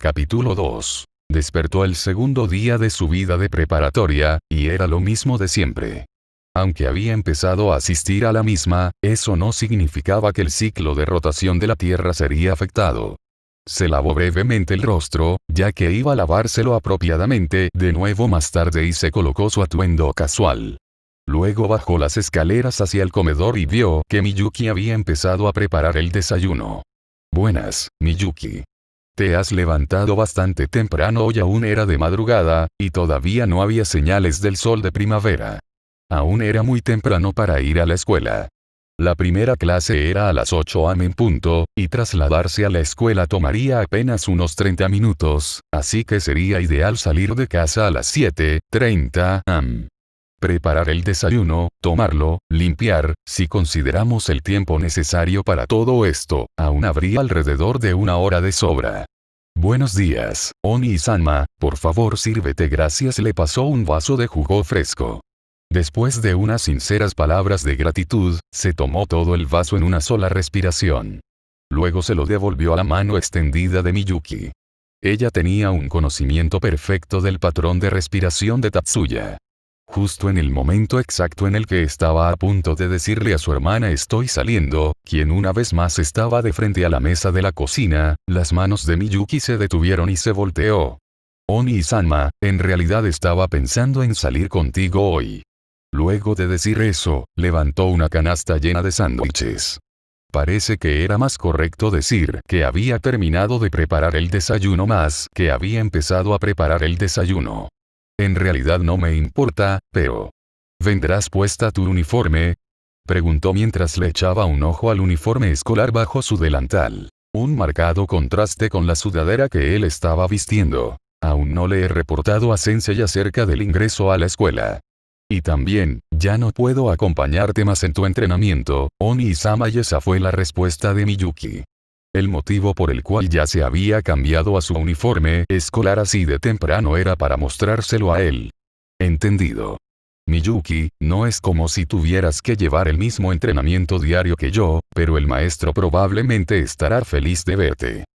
Capítulo 2. Despertó el segundo día de su vida de preparatoria, y era lo mismo de siempre. Aunque había empezado a asistir a la misma, eso no significaba que el ciclo de rotación de la Tierra sería afectado. Se lavó brevemente el rostro, ya que iba a lavárselo apropiadamente de nuevo más tarde y se colocó su atuendo casual. Luego bajó las escaleras hacia el comedor y vio que Miyuki había empezado a preparar el desayuno. Buenas, Miyuki. Te has levantado bastante temprano. Hoy aún era de madrugada, y todavía no había señales del sol de primavera. Aún era muy temprano para ir a la escuela. La primera clase era a las 8 am en punto, y trasladarse a la escuela tomaría apenas unos 30 minutos, así que sería ideal salir de casa a las 7:30 am. Preparar el desayuno, tomarlo, limpiar, si consideramos el tiempo necesario para todo esto, aún habría alrededor de una hora de sobra. Buenos días, Oni-sama, por favor sírvete. Gracias. Le pasó un vaso de jugo fresco. Después de unas sinceras palabras de gratitud, se tomó todo el vaso en una sola respiración. Luego se lo devolvió a la mano extendida de Miyuki. Ella tenía un conocimiento perfecto del patrón de respiración de Tatsuya. Justo en el momento exacto en el que estaba a punto de decirle a su hermana estoy saliendo, quien una vez más estaba de frente a la mesa de la cocina, las manos de Miyuki se detuvieron y se volteó. Oni-sama, en realidad estaba pensando en salir contigo hoy. Luego de decir eso, levantó una canasta llena de sándwiches. Parece que era más correcto decir que había terminado de preparar el desayuno más que había empezado a preparar el desayuno. En realidad no me importa, pero... ¿Vendrás puesta tu uniforme? Preguntó mientras le echaba un ojo al uniforme escolar bajo su delantal. Un marcado contraste con la sudadera que él estaba vistiendo. Aún no le he reportado a Sensei acerca del ingreso a la escuela. Y también, ya no puedo acompañarte más en tu entrenamiento, Oni-sama, y esa fue la respuesta de Miyuki. El motivo por el cual ya se había cambiado a su uniforme escolar así de temprano era para mostrárselo a él. Entendido. Miyuki, no es como si tuvieras que llevar el mismo entrenamiento diario que yo, pero el maestro probablemente estará feliz de verte.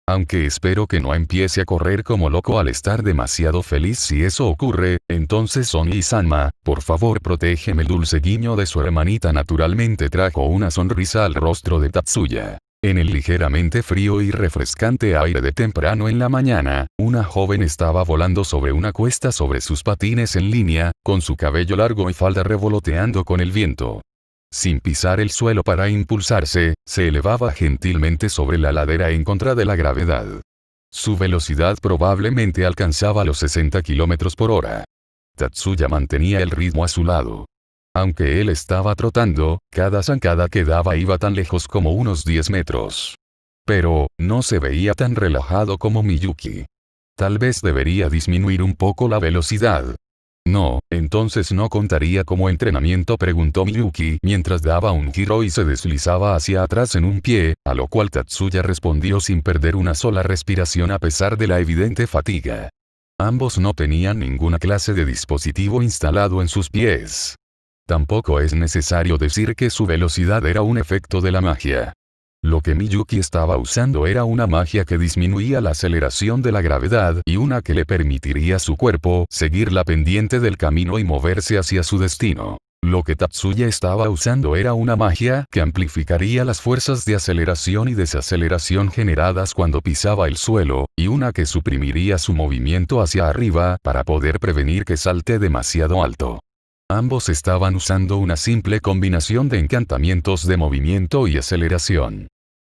Aunque espero que no empiece a correr como loco al estar demasiado feliz. Si eso ocurre, entonces Oni-sama, por favor protégeme. El dulce guiño de su hermanita naturalmente trajo una sonrisa al rostro de Tatsuya. En el ligeramente frío y refrescante aire de temprano en la mañana, una joven estaba volando sobre una cuesta sobre sus patines en línea, con su cabello largo y falda revoloteando con el viento. Sin pisar el suelo para impulsarse, se elevaba gentilmente sobre la ladera en contra de la gravedad. Su velocidad probablemente alcanzaba los 60 km por hora. Tatsuya mantenía el ritmo a su lado. Aunque él estaba trotando, cada zancada que daba iba tan lejos como unos 10 metros. Pero, no se veía tan relajado como Miyuki. Tal vez debería disminuir un poco la velocidad. No, entonces no contaría como entrenamiento, preguntó Miyuki mientras daba un giro y se deslizaba hacia atrás en un pie, a lo cual Tatsuya respondió sin perder una sola respiración a pesar de la evidente fatiga. Ambos no tenían ninguna clase de dispositivo instalado en sus pies. Tampoco es necesario decir que su velocidad era un efecto de la magia. Lo que Miyuki estaba usando era una magia que disminuía la aceleración de la gravedad y una que le permitiría a su cuerpo seguir la pendiente del camino y moverse hacia su destino. Lo que Tatsuya estaba usando era una magia que amplificaría las fuerzas de aceleración y desaceleración generadas cuando pisaba el suelo, y una que suprimiría su movimiento hacia arriba para poder prevenir que salte demasiado alto. Ambos estaban usando una simple combinación de encantamientos de movimiento y aceleración.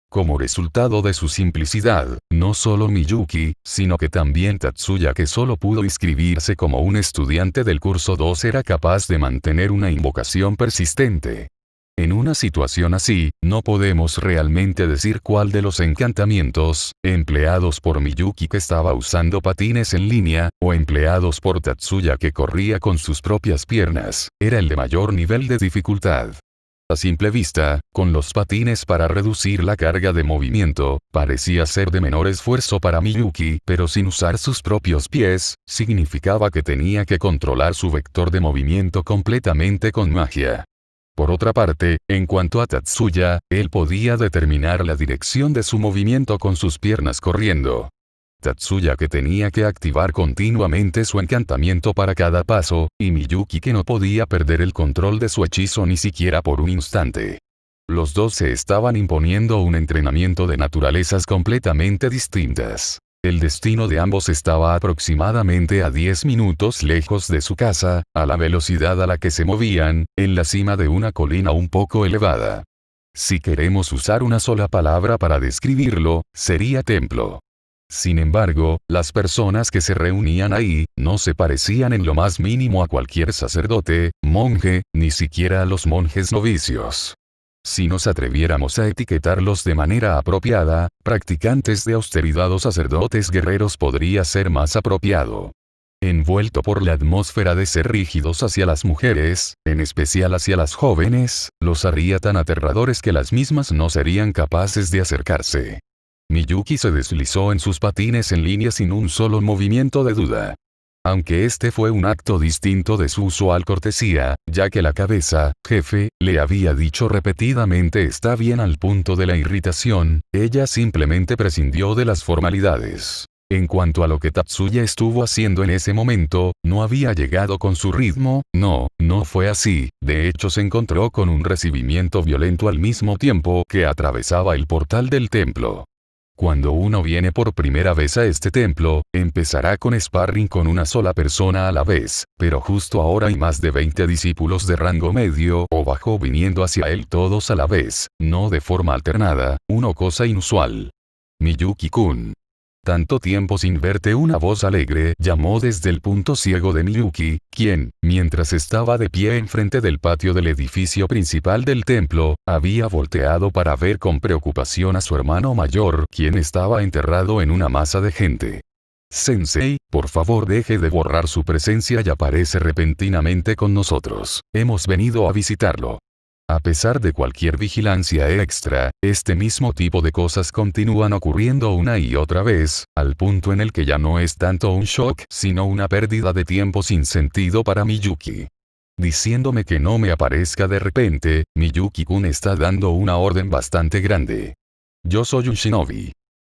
Como resultado de su simplicidad, no solo Miyuki, sino que también Tatsuya, que solo pudo inscribirse como un estudiante del curso 2, era capaz de mantener una invocación persistente. En una situación así, no podemos realmente decir cuál de los encantamientos, empleados por Miyuki que estaba usando patines en línea, o empleados por Tatsuya que corría con sus propias piernas, era el de mayor nivel de dificultad. A simple vista, con los patines para reducir la carga de movimiento, parecía ser de menor esfuerzo para Miyuki, pero sin usar sus propios pies, significaba que tenía que controlar su vector de movimiento completamente con magia. Por otra parte, en cuanto a Tatsuya, él podía determinar la dirección de su movimiento con sus piernas corriendo. Tatsuya que tenía que activar continuamente su encantamiento para cada paso, y Miyuki que no podía perder el control de su hechizo ni siquiera por un instante. Los dos se estaban imponiendo un entrenamiento de naturalezas completamente distintas. El destino de ambos estaba aproximadamente a 10 minutos lejos de su casa, a la velocidad a la que se movían, en la cima de una colina un poco elevada. Si queremos usar una sola palabra para describirlo, sería templo. Sin embargo, las personas que se reunían ahí, no se parecían en lo más mínimo a cualquier sacerdote, monje, ni siquiera a los monjes novicios. Si nos atreviéramos a etiquetarlos de manera apropiada, practicantes de austeridad o sacerdotes guerreros podría ser más apropiado. Envuelto por la atmósfera de ser rígidos hacia las mujeres, en especial hacia las jóvenes, los haría tan aterradores que las mismas no serían capaces de acercarse. Miyuki se deslizó en sus patines en línea sin un solo movimiento de duda. Aunque este fue un acto distinto de su usual cortesía, ya que la cabeza, jefe, le había dicho repetidamente está bien al punto de la irritación, ella simplemente prescindió de las formalidades. En cuanto a lo que Tatsuya estuvo haciendo en ese momento, no había llegado con su ritmo, no fue así, de hecho se encontró con un recibimiento violento al mismo tiempo que atravesaba el portal del templo. Cuando uno viene por primera vez a este templo, empezará con sparring con una sola persona a la vez, pero justo ahora hay más de 20 discípulos de rango medio o bajo viniendo hacia él todos a la vez, no de forma alternada, una cosa inusual. Miyuki-kun. Tanto tiempo sin verte, una voz alegre llamó desde el punto ciego de Miyuki, quien, mientras estaba de pie enfrente del patio del edificio principal del templo, había volteado para ver con preocupación a su hermano mayor, quien estaba enterrado en una masa de gente. Sensei, por favor deje de borrar su presencia y aparece repentinamente con nosotros. Hemos venido a visitarlo. A pesar de cualquier vigilancia extra, este mismo tipo de cosas continúan ocurriendo una y otra vez, al punto en el que ya no es tanto un shock sino una pérdida de tiempo sin sentido para Miyuki. Diciéndome que no me aparezca de repente, Miyuki-kun está dando una orden bastante grande. Yo soy un shinobi.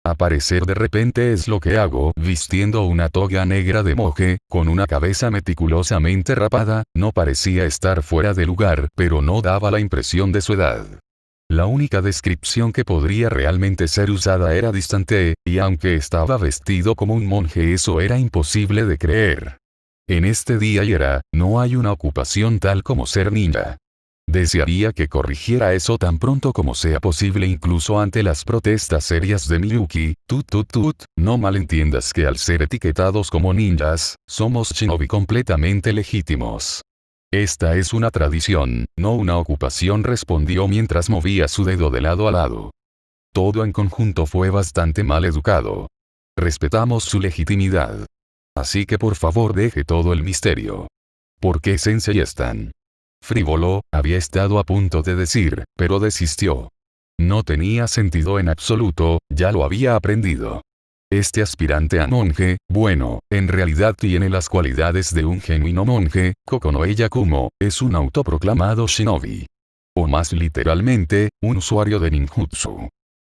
Aparecer de repente es lo que hago, vistiendo una toga negra de monje, con una cabeza meticulosamente rapada, no parecía estar fuera de lugar, pero no daba la impresión de su edad. La única descripción que podría realmente ser usada era distante, y aunque estaba vestido como un monje eso era imposible de creer. En este día y era, no hay una ocupación tal como ser ninja. Desearía que corrigiera eso tan pronto como sea posible incluso ante las protestas serias de Miyuki. No malentiendas que al ser etiquetados como ninjas, somos shinobi completamente legítimos. Esta es una tradición, no una ocupación, respondió mientras movía su dedo de lado a lado. Todo en conjunto fue bastante mal educado. Respetamos su legitimidad. Así que por favor deje todo el misterio. ¿Por qué Sensei es tan frívolo? Había estado a punto de decir, pero desistió. No tenía sentido en absoluto, ya lo había aprendido. Este aspirante a monje, bueno, en realidad tiene las cualidades de un genuino monje, Kokonoe Yakumo, es un autoproclamado shinobi. O más literalmente, un usuario de ninjutsu.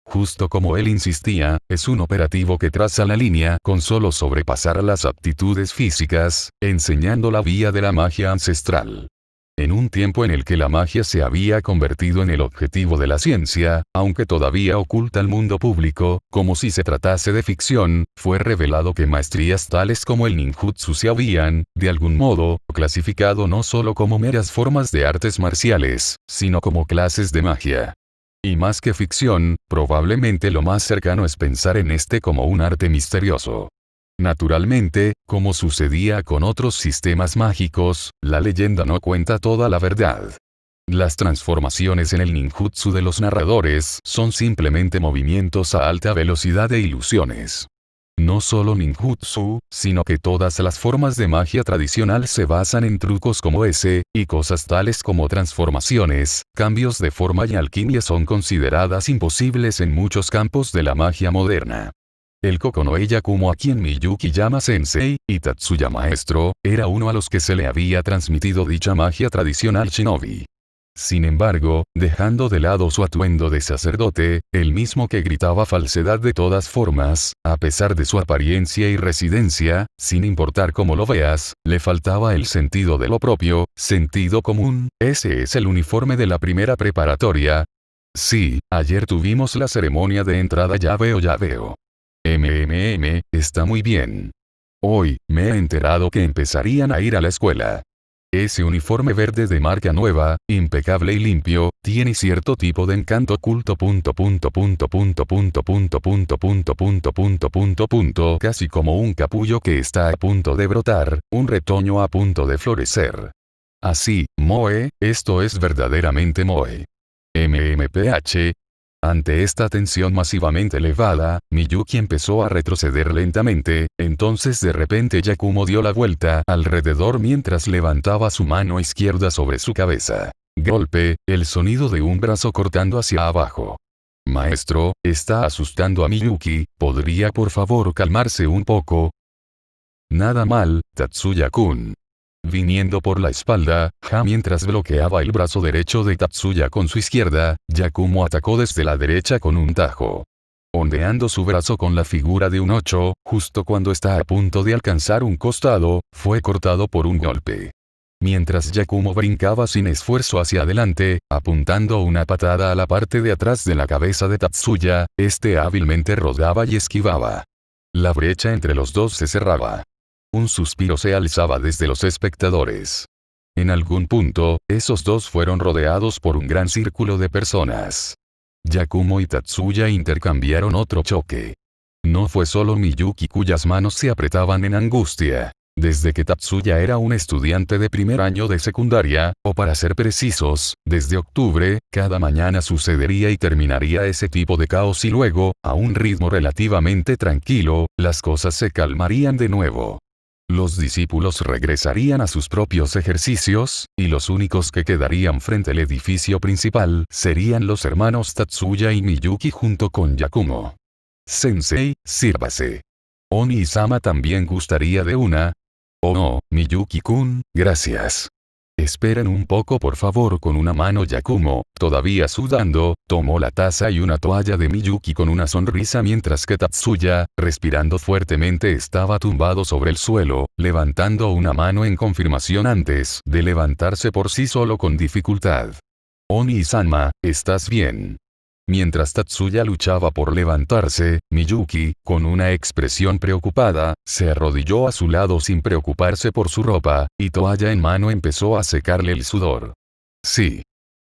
Justo como él insistía, es un operativo que traza la línea con solo sobrepasar las aptitudes físicas, enseñando la vía de la magia ancestral. En un tiempo en el que la magia se había convertido en el objetivo de la ciencia, aunque todavía oculta al mundo público, como si se tratase de ficción, fue revelado que maestrías tales como el ninjutsu se habían, de algún modo, clasificado no solo como meras formas de artes marciales, sino como clases de magia. Y más que ficción, probablemente lo más cercano es pensar en este como un arte misterioso. Naturalmente, como sucedía con otros sistemas mágicos, la leyenda no cuenta toda la verdad. Las transformaciones en el ninjutsu de los narradores son simplemente movimientos a alta velocidad e ilusiones. No solo ninjutsu, sino que todas las formas de magia tradicional se basan en trucos como ese, y cosas tales como transformaciones, cambios de forma y alquimia son consideradas imposibles en muchos campos de la magia moderna. El Kokonoe Yakumo a quien Miyuki llama sensei, y Tatsuya maestro, era uno a los que se le había transmitido dicha magia tradicional shinobi. Sin embargo, dejando de lado su atuendo de sacerdote, el mismo que gritaba falsedad de todas formas, a pesar de su apariencia y residencia, sin importar cómo lo veas, le faltaba el sentido de lo propio, sentido común. Ese es el uniforme de la primera preparatoria. Sí, ayer tuvimos la ceremonia de entrada, ya veo. Está muy bien. Hoy, me he enterado que empezarían a ir a la escuela. Ese uniforme verde de marca nueva, impecable y limpio, tiene cierto tipo de encanto oculto. Casi como un capullo que está a punto de brotar, un retoño a punto de florecer. Así, Moe, esto es verdaderamente Moe. MMPH. Ante esta tensión masivamente elevada, Miyuki empezó a retroceder lentamente, entonces de repente Yakumo dio la vuelta alrededor mientras levantaba su mano izquierda sobre su cabeza. Golpe, el sonido de un brazo cortando hacia abajo. Maestro, está asustando a Miyuki, ¿podría por favor calmarse un poco? Nada mal, Tatsuya-kun. Viniendo por la espalda, mientras bloqueaba el brazo derecho de Tatsuya con su izquierda, Yakumo atacó desde la derecha con un tajo. Ondeando su brazo con la figura de un 8, justo cuando está a punto de alcanzar un costado, fue cortado por un golpe. Mientras Yakumo brincaba sin esfuerzo hacia adelante, apuntando una patada a la parte de atrás de la cabeza de Tatsuya, este hábilmente rodaba y esquivaba. La brecha entre los dos se cerraba. Un suspiro se alzaba desde los espectadores. En algún punto, esos dos fueron rodeados por un gran círculo de personas. Yakumo y Tatsuya intercambiaron otro choque. No fue solo Miyuki cuyas manos se apretaban en angustia. Desde que Tatsuya era un estudiante de primer año de secundaria, o para ser precisos, desde octubre, cada mañana sucedería y terminaría ese tipo de caos y luego, a un ritmo relativamente tranquilo, las cosas se calmarían de nuevo. Los discípulos regresarían a sus propios ejercicios, y los únicos que quedarían frente al edificio principal serían los hermanos Tatsuya y Miyuki junto con Yakumo. Sensei, sírvase. Oni-sama también gustaría de una. Oh no, Miyuki-kun, gracias. Esperen un poco por favor. Con una mano Yakumo, todavía sudando, tomó la taza y una toalla de Miyuki con una sonrisa mientras que Tatsuya, respirando fuertemente, estaba tumbado sobre el suelo, levantando una mano en confirmación antes de levantarse por sí solo con dificultad. Oni-sama, ¿estás bien? Mientras Tatsuya luchaba por levantarse, Miyuki, con una expresión preocupada, se arrodilló a su lado sin preocuparse por su ropa, y toalla en mano empezó a secarle el sudor. Sí.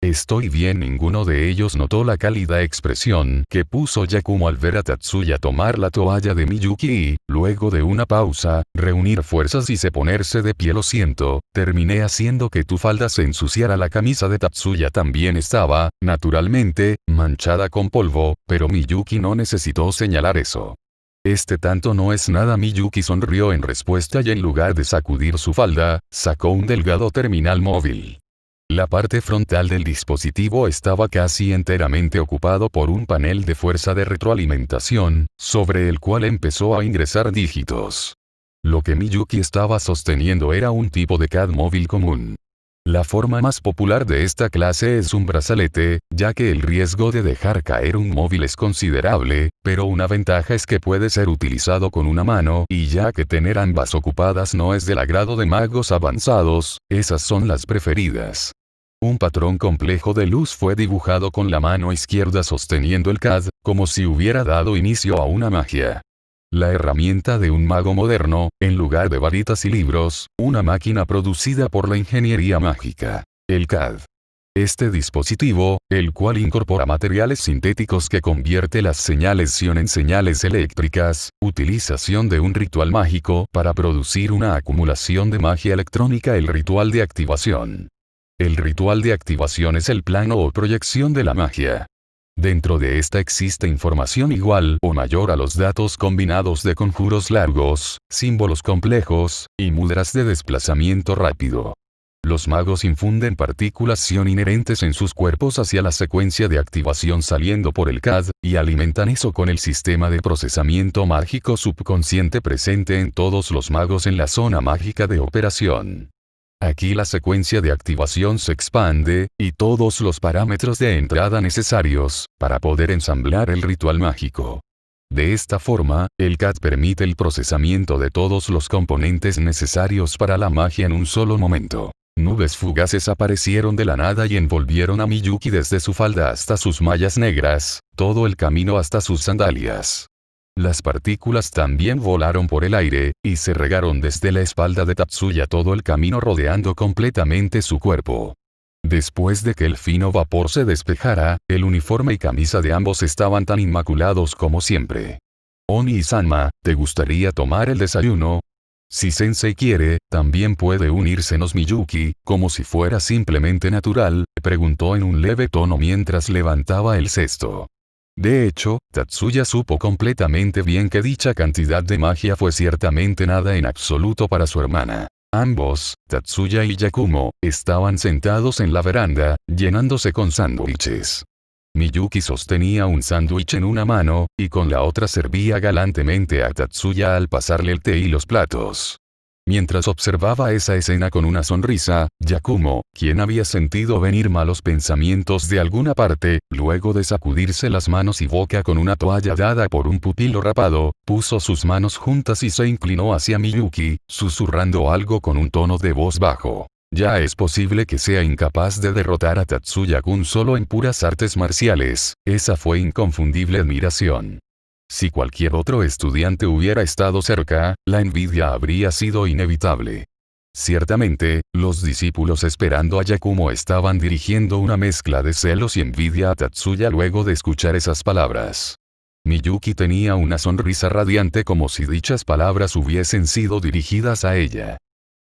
Estoy bien. Ninguno de ellos notó la cálida expresión que puso Yakumo al ver a Tatsuya tomar la toalla de Miyuki y, luego de una pausa, reunir fuerzas y se ponerse de pie. Lo siento, terminé haciendo que tu falda se ensuciara. La camisa de Tatsuya también estaba, naturalmente, manchada con polvo, pero Miyuki no necesitó señalar eso. Tanto no es nada. Miyuki sonrió en respuesta y en lugar de sacudir su falda, sacó un delgado terminal móvil. La parte frontal del dispositivo estaba casi enteramente ocupado por un panel de fuerza de retroalimentación, sobre el cual empezó a ingresar dígitos. Lo que Miyuki estaba sosteniendo era un tipo de CAD móvil común. La forma más popular de esta clase es un brazalete, ya que el riesgo de dejar caer un móvil es considerable, pero una ventaja es que puede ser utilizado con una mano y ya que tener ambas ocupadas no es del agrado de magos avanzados, esas son las preferidas. Un patrón complejo de luz fue dibujado con la mano izquierda sosteniendo el CAD, como si hubiera dado inicio a una magia. La herramienta de un mago moderno, en lugar de varitas y libros, una máquina producida por la ingeniería mágica. El CAD. Este dispositivo, el cual incorpora materiales sintéticos que convierte las señales ion en señales eléctricas, utilización de un ritual mágico para producir una acumulación de magia electrónica. El ritual de activación. El ritual de activación es el plano o proyección de la magia. Dentro de esta existe información igual o mayor a los datos combinados de conjuros largos, símbolos complejos, y mudras de desplazamiento rápido. Los magos infunden partículas ion inherentes en sus cuerpos hacia la secuencia de activación saliendo por el CAD, y alimentan eso con el sistema de procesamiento mágico subconsciente presente en todos los magos en la zona mágica de operación. Aquí la secuencia de activación se expande, y todos los parámetros de entrada necesarios, para poder ensamblar el ritual mágico. De esta forma, el CAD permite el procesamiento de todos los componentes necesarios para la magia en un solo momento. Nubes fugaces aparecieron de la nada y envolvieron a Miyuki desde su falda hasta sus mallas negras, todo el camino hasta sus sandalias. Las partículas también volaron por el aire, y se regaron desde la espalda de Tatsuya todo el camino rodeando completamente su cuerpo. Después de que el fino vapor se despejara, el uniforme y camisa de ambos estaban tan inmaculados como siempre. Oni y Sanma, ¿te gustaría tomar el desayuno? Si Sensei quiere, también puede unírsenos Miyuki, como si fuera simplemente natural, preguntó en un leve tono mientras levantaba el cesto. De hecho, Tatsuya supo completamente bien que dicha cantidad de magia fue ciertamente nada en absoluto para su hermana. Ambos, Tatsuya y Yakumo, estaban sentados en la veranda, llenándose con sándwiches. Miyuki sostenía un sándwich en una mano, y con la otra servía galantemente a Tatsuya al pasarle el té y los platos. Mientras observaba esa escena con una sonrisa, Yakumo, quien había sentido venir malos pensamientos de alguna parte, luego de sacudirse las manos y boca con una toalla dada por un pupilo rapado, puso sus manos juntas y se inclinó hacia Miyuki, susurrando algo con un tono de voz bajo. Ya es posible que sea incapaz de derrotar a Tatsuya-kun solo en puras artes marciales, esa fue inconfundible admiración. Si cualquier otro estudiante hubiera estado cerca, la envidia habría sido inevitable. Ciertamente, los discípulos esperando a Yakumo estaban dirigiendo una mezcla de celos y envidia a Tatsuya luego de escuchar esas palabras. Miyuki tenía una sonrisa radiante como si dichas palabras hubiesen sido dirigidas a ella.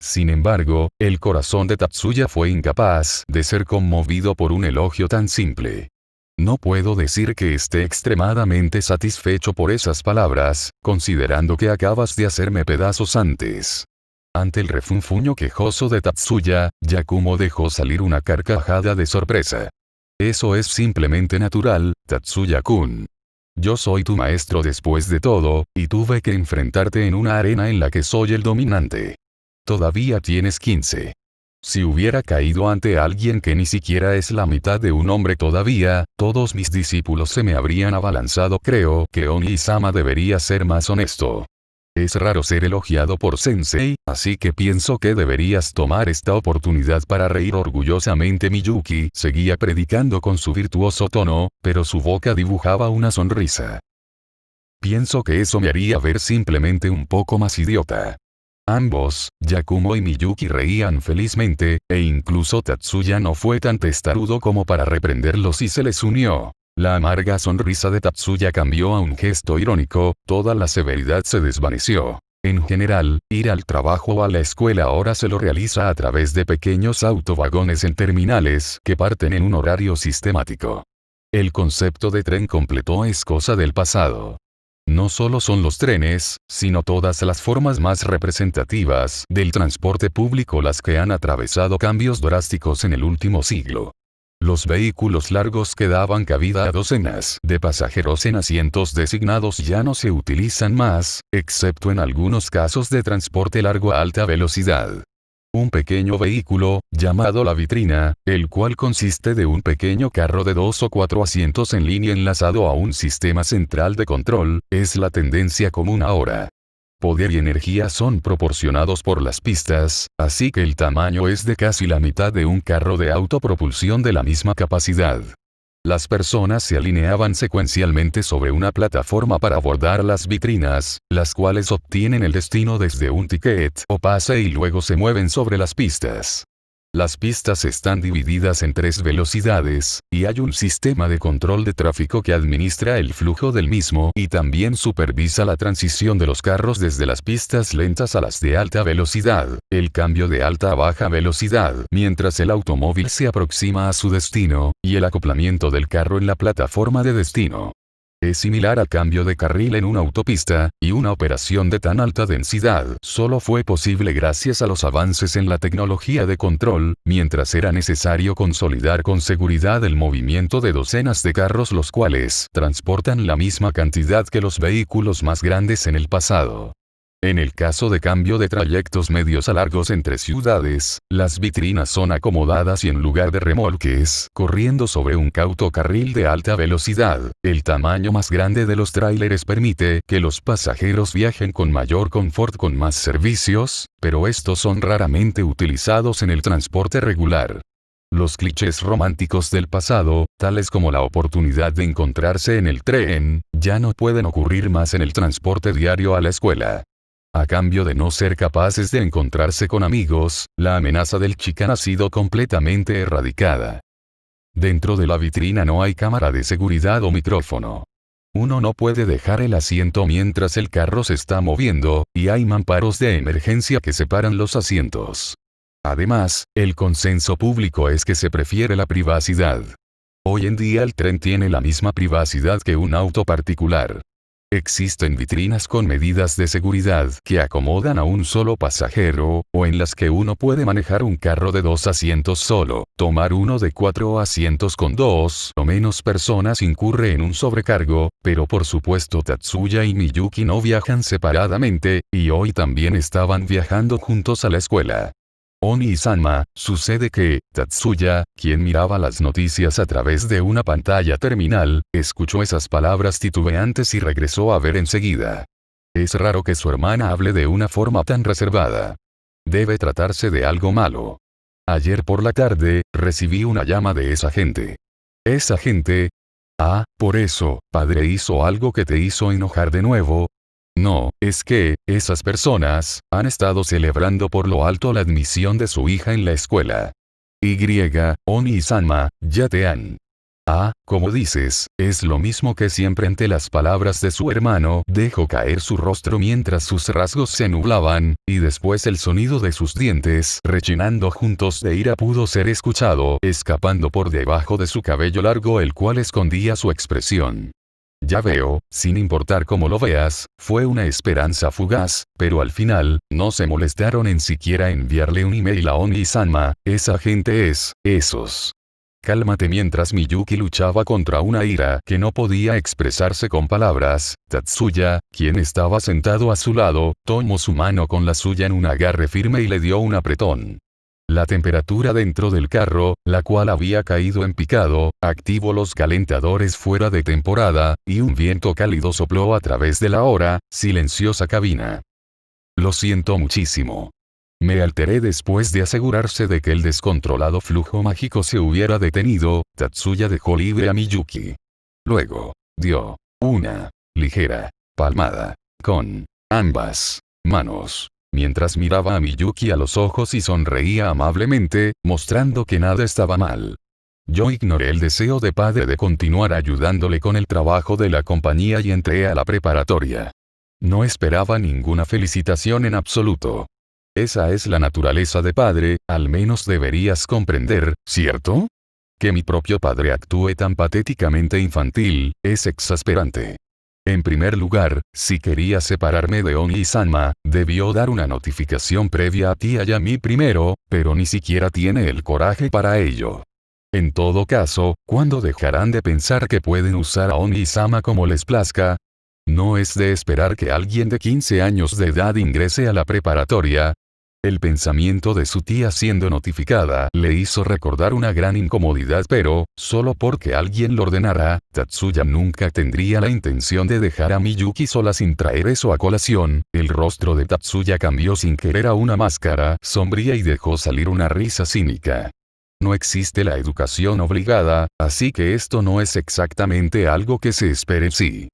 Sin embargo, el corazón de Tatsuya fue incapaz de ser conmovido por un elogio tan simple. No puedo decir que esté extremadamente satisfecho por esas palabras, considerando que acabas de hacerme pedazos antes. Ante el refunfuño quejoso de Tatsuya, Yakumo dejó salir una carcajada de sorpresa. Eso es simplemente natural, Tatsuya-kun. Yo soy tu maestro después de todo, y tuve que enfrentarte en una arena en la que soy el dominante. Todavía tienes 15. Si hubiera caído ante alguien que ni siquiera es la mitad de un hombre todavía, todos mis discípulos se me habrían abalanzado. Creo que Oni-sama debería ser más honesto. Es raro ser elogiado por Sensei, así que pienso que deberías tomar esta oportunidad para reír orgullosamente. Miyuki seguía predicando con su virtuoso tono, pero su boca dibujaba una sonrisa. Pienso que eso me haría ver simplemente un poco más idiota. Ambos, Yakumo y Miyuki reían felizmente, e incluso Tatsuya no fue tan testarudo como para reprenderlos y se les unió. La amarga sonrisa de Tatsuya cambió a un gesto irónico, toda la severidad se desvaneció. En general, ir al trabajo o a la escuela ahora se lo realiza a través de pequeños autovagones en terminales que parten en un horario sistemático. El concepto de tren completo es cosa del pasado. No solo son los trenes, sino todas las formas más representativas del transporte público las que han atravesado cambios drásticos en el último siglo. Los vehículos largos que daban cabida a docenas de pasajeros en asientos designados ya no se utilizan más, excepto en algunos casos de transporte largo a alta velocidad. Un pequeño vehículo, llamado la vitrina, el cual consiste de un pequeño carro de 2 o 4 asientos en línea enlazado a un sistema central de control, es la tendencia común ahora. Poder y energía son proporcionados por las pistas, así que el tamaño es de casi la mitad de un carro de autopropulsión de la misma capacidad. Las personas se alineaban secuencialmente sobre una plataforma para abordar las vitrinas, las cuales obtienen el destino desde un ticket o pase y luego se mueven sobre las pistas. Las pistas están divididas en 3 velocidades, y hay un sistema de control de tráfico que administra el flujo del mismo y también supervisa la transición de los carros desde las pistas lentas a las de alta velocidad, el cambio de alta a baja velocidad mientras el automóvil se aproxima a su destino, y el acoplamiento del carro en la plataforma de destino. Es similar al cambio de carril en una autopista, y una operación de tan alta densidad solo fue posible gracias a los avances en la tecnología de control, mientras era necesario consolidar con seguridad el movimiento de docenas de carros los cuales transportan la misma cantidad que los vehículos más grandes en el pasado. En el caso de cambio de trayectos medios a largos entre ciudades, las vitrinas son acomodadas y en lugar de remolques, corriendo sobre un cauto carril de alta velocidad, el tamaño más grande de los tráileres permite que los pasajeros viajen con mayor confort con más servicios, pero estos son raramente utilizados en el transporte regular. Los clichés románticos del pasado, tales como la oportunidad de encontrarse en el tren, ya no pueden ocurrir más en el transporte diario a la escuela. A cambio de no ser capaces de encontrarse con amigos, la amenaza del chicán ha sido completamente erradicada. Dentro de la vitrina no hay cámara de seguridad o micrófono. Uno no puede dejar el asiento mientras el carro se está moviendo, y hay mamparos de emergencia que separan los asientos. Además, el consenso público es que se prefiere la privacidad. Hoy en día el tren tiene la misma privacidad que un auto particular. Existen vitrinas con medidas de seguridad que acomodan a un solo pasajero, o en las que uno puede manejar un carro de 2 asientos solo, tomar uno de 4 asientos con 2 o menos personas incurre en un sobrecargo, pero por supuesto Tatsuya y Miyuki no viajan separadamente, y hoy también estaban viajando juntos a la escuela. Oni y Sanma, sucede que, Tatsuya, quien miraba las noticias a través de una pantalla terminal, escuchó esas palabras titubeantes y regresó a ver enseguida. Es raro que su hermana hable de una forma tan reservada. Debe tratarse de algo malo. Ayer por la tarde, recibí una llama de esa gente. ¿Esa gente? Ah, por eso, padre hizo algo que te hizo enojar de nuevo. No, es que, esas personas, han estado celebrando por lo alto la admisión de su hija en la escuela. Oni y Sanma, ya te han. Ah, como dices, es lo mismo que siempre. Ante las palabras de su hermano, dejó caer su rostro mientras sus rasgos se nublaban, y después el sonido de sus dientes rechinando juntos de ira pudo ser escuchado, escapando por debajo de su cabello largo el cual escondía su expresión. Ya veo, sin importar cómo lo veas, fue una esperanza fugaz, pero al final, no se molestaron en siquiera enviarle un email a Oni y Sanma, esa gente es, esos. Cálmate. Mientras Miyuki luchaba contra una ira que no podía expresarse con palabras, Tatsuya, quien estaba sentado a su lado, tomó su mano con la suya en un agarre firme y le dio un apretón. La temperatura dentro del carro, la cual había caído en picado, activó los calentadores fuera de temporada, y un viento cálido sopló a través de la ahora silenciosa cabina. Lo siento muchísimo. Me alteré después de asegurarse de que el descontrolado flujo mágico se hubiera detenido. Tatsuya dejó libre a Miyuki. Luego, dio una ligera palmada con ambas manos, mientras miraba a Miyuki a los ojos y sonreía amablemente, mostrando que nada estaba mal. Yo ignoré el deseo de padre de continuar ayudándole con el trabajo de la compañía y entré a la preparatoria. No esperaba ninguna felicitación en absoluto. Esa es la naturaleza de padre, al menos deberías comprender, ¿cierto? Que mi propio padre actúe tan patéticamente infantil, es exasperante. En primer lugar, si quería separarme de Oni y Sanma, debió dar una notificación previa a ti y a mí primero, pero ni siquiera tiene el coraje para ello. En todo caso, ¿cuándo dejarán de pensar que pueden usar a Oni y Sanma como les plazca? No es de esperar que alguien de 15 años de edad ingrese a la preparatoria. El pensamiento de su tía siendo notificada le hizo recordar una gran incomodidad, pero, solo porque alguien lo ordenara, Tatsuya nunca tendría la intención de dejar a Miyuki sola sin traer eso a colación. El rostro de Tatsuya cambió sin querer a una máscara sombría y dejó salir una risa cínica. No existe la educación obligada, así que esto no es exactamente algo que se espere. Sí.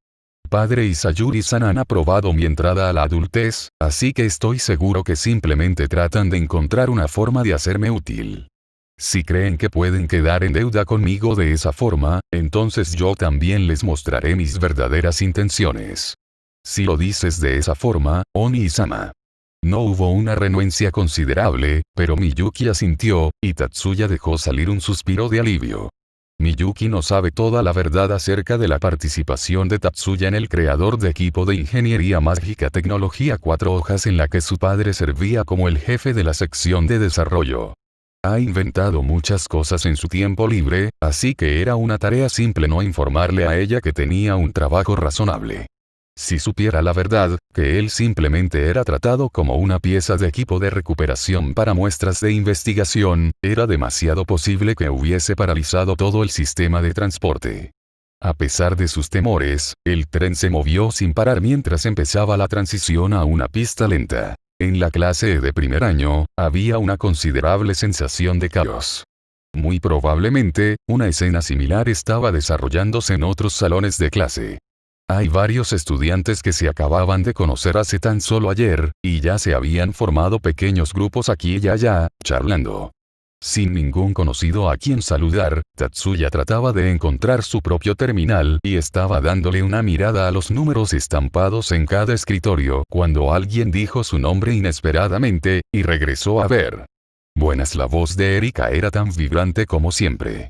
Padre y Sayuri-san han aprobado mi entrada a la adultez, así que estoy seguro que simplemente tratan de encontrar una forma de hacerme útil. Si creen que pueden quedar en deuda conmigo de esa forma, entonces yo también les mostraré mis verdaderas intenciones. Si lo dices de esa forma, Oni-sama. No hubo una renuencia considerable, pero Miyuki asintió, y Tatsuya dejó salir un suspiro de alivio. Miyuki no sabe toda la verdad acerca de la participación de Tatsuya en el creador de equipo de ingeniería mágica tecnología 4 hojas en la que su padre servía como el jefe de la sección de desarrollo. Ha inventado muchas cosas en su tiempo libre, así que era una tarea simple no informarle a ella que tenía un trabajo razonable. Si supiera la verdad, que él simplemente era tratado como una pieza de equipo de recuperación para muestras de investigación, era demasiado posible que hubiese paralizado todo el sistema de transporte. A pesar de sus temores, el tren se movió sin parar mientras empezaba la transición a una pista lenta. En la clase de primer año, había una considerable sensación de caos. Muy probablemente, una escena similar estaba desarrollándose en otros salones de clase. Hay varios estudiantes que se acababan de conocer hace tan solo ayer, y ya se habían formado pequeños grupos aquí y allá, charlando. Sin ningún conocido a quien saludar, Tatsuya trataba de encontrar su propio terminal y estaba dándole una mirada a los números estampados en cada escritorio cuando alguien dijo su nombre inesperadamente, y regresó a ver. Buenas, la voz de Erika era tan vibrante como siempre.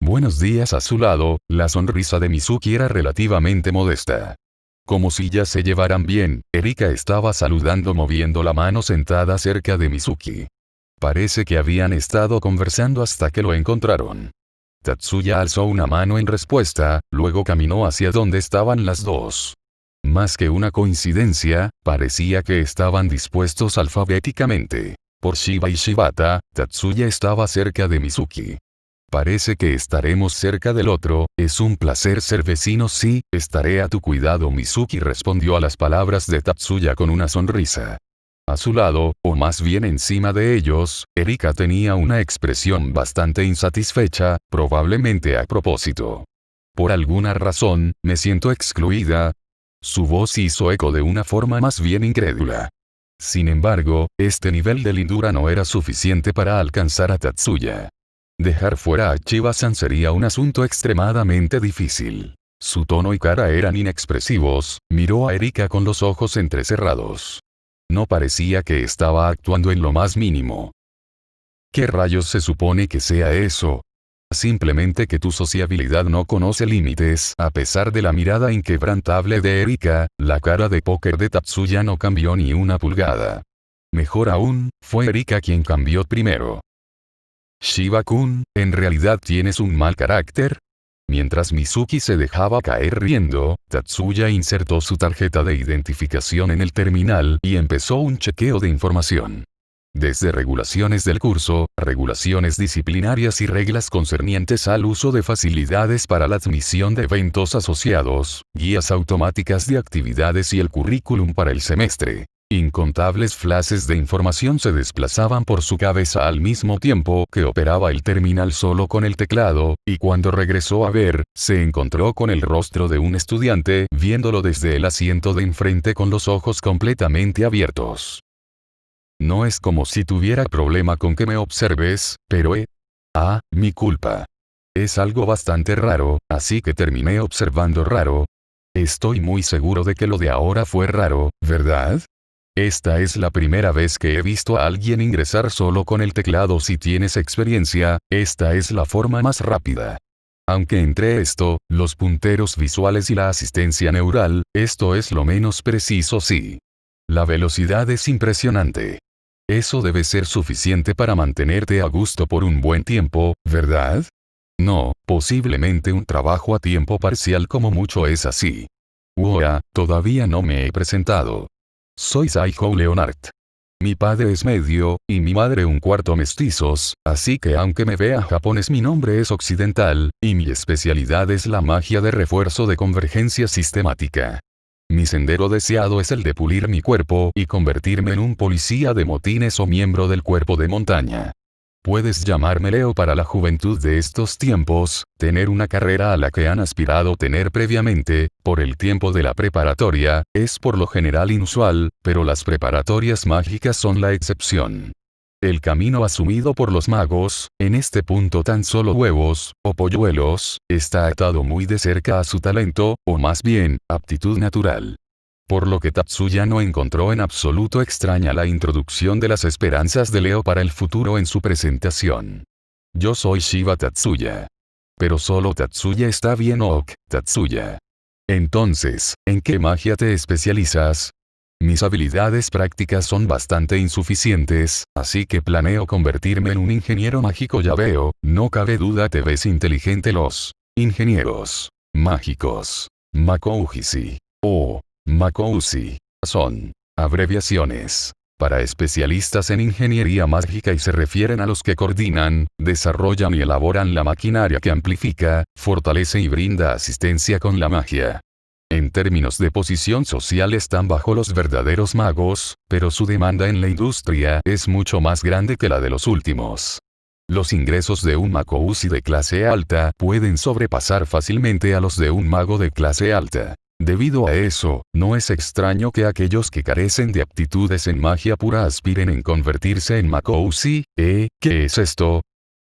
Buenos días a su lado, la sonrisa de Mizuki era relativamente modesta. Como si ya se llevaran bien, Erika estaba saludando moviendo la mano sentada cerca de Mizuki. Parece que habían estado conversando hasta que lo encontraron. Tatsuya alzó una mano en respuesta, luego caminó hacia donde estaban las dos. Más que una coincidencia, parecía que estaban dispuestos alfabéticamente. Por Shiba y Shibata, Tatsuya estaba cerca de Mizuki. Parece que estaremos cerca del otro, es un placer ser vecinos. Sí, estaré a tu cuidado. Mizuki respondió a las palabras de Tatsuya con una sonrisa. A su lado, o más bien encima de ellos, Erika tenía una expresión bastante insatisfecha, probablemente a propósito. Por alguna razón, me siento excluida. Su voz hizo eco de una forma más bien incrédula. Sin embargo, este nivel de lindura no era suficiente para alcanzar a Tatsuya. Dejar fuera a Chiba-san sería un asunto extremadamente difícil. Su tono y cara eran inexpresivos, miró a Erika con los ojos entrecerrados. No parecía que estaba actuando en lo más mínimo. ¿Qué rayos se supone que sea eso? Simplemente que tu sociabilidad no conoce límites. A pesar de la mirada inquebrantable de Erika, la cara de póker de Tatsuya no cambió ni una pulgada. Mejor aún, fue Erika quien cambió primero. Shiba-kun, ¿en realidad tienes un mal carácter? Mientras Mizuki se dejaba caer riendo, Tatsuya insertó su tarjeta de identificación en el terminal y empezó un chequeo de información. Desde regulaciones del curso, regulaciones disciplinarias y reglas concernientes al uso de facilidades para la admisión de eventos asociados, guías automáticas de actividades y el currículum para el semestre. Incontables flashes de información se desplazaban por su cabeza al mismo tiempo que operaba el terminal solo con el teclado, y cuando regresó a ver, se encontró con el rostro de un estudiante, viéndolo desde el asiento de enfrente con los ojos completamente abiertos. No es como si tuviera problema con que me observes, pero mi culpa. Es algo bastante raro, así que terminé observando raro. Estoy muy seguro de que lo de ahora fue raro, ¿verdad? Esta es la primera vez que he visto a alguien ingresar solo con el teclado. Si tienes experiencia, esta es la forma más rápida. Aunque entre esto, los punteros visuales y la asistencia neural, esto es lo menos preciso. Sí. La velocidad es impresionante. Eso debe ser suficiente para mantenerte a gusto por un buen tiempo, ¿verdad? No, posiblemente un trabajo a tiempo parcial como mucho es así. Todavía no me he presentado. Soy Saihou Leonard. Mi padre es medio, y mi madre un cuarto mestizos, así que aunque me vea japonés mi nombre es occidental, y mi especialidad es la magia de refuerzo de convergencia sistemática. Mi sendero deseado es el de pulir mi cuerpo y convertirme en un policía de motines o miembro del cuerpo de montaña. Puedes llamarme Leo. Para la juventud de estos tiempos, tener una carrera a la que han aspirado tener previamente, por el tiempo de la preparatoria, es por lo general inusual, pero las preparatorias mágicas son la excepción. El camino asumido por los magos, en este punto tan solo huevos, o polluelos, está atado muy de cerca a su talento, o más bien, aptitud natural. Por lo que Tatsuya no encontró en absoluto extraña la introducción de las esperanzas de Leo para el futuro en su presentación. Yo soy Shiba Tatsuya. Pero solo Tatsuya está bien. Tatsuya. Entonces, ¿en qué magia te especializas? Mis habilidades prácticas son bastante insuficientes, así que planeo convertirme en un ingeniero mágico. Ya veo, no cabe duda te ves inteligente. Los ingenieros mágicos. Makoujisi. Makoussi. Son abreviaciones para especialistas en ingeniería mágica y se refieren a los que coordinan, desarrollan y elaboran la maquinaria que amplifica, fortalece y brinda asistencia con la magia. En términos de posición social están bajo los verdaderos magos, pero su demanda en la industria es mucho más grande que la de los últimos. Los ingresos de un Makoussi de clase alta pueden sobrepasar fácilmente a los de un mago de clase alta. Debido a eso, no es extraño que aquellos que carecen de aptitudes en magia pura aspiren en convertirse en Makoussi. ¿Qué es esto?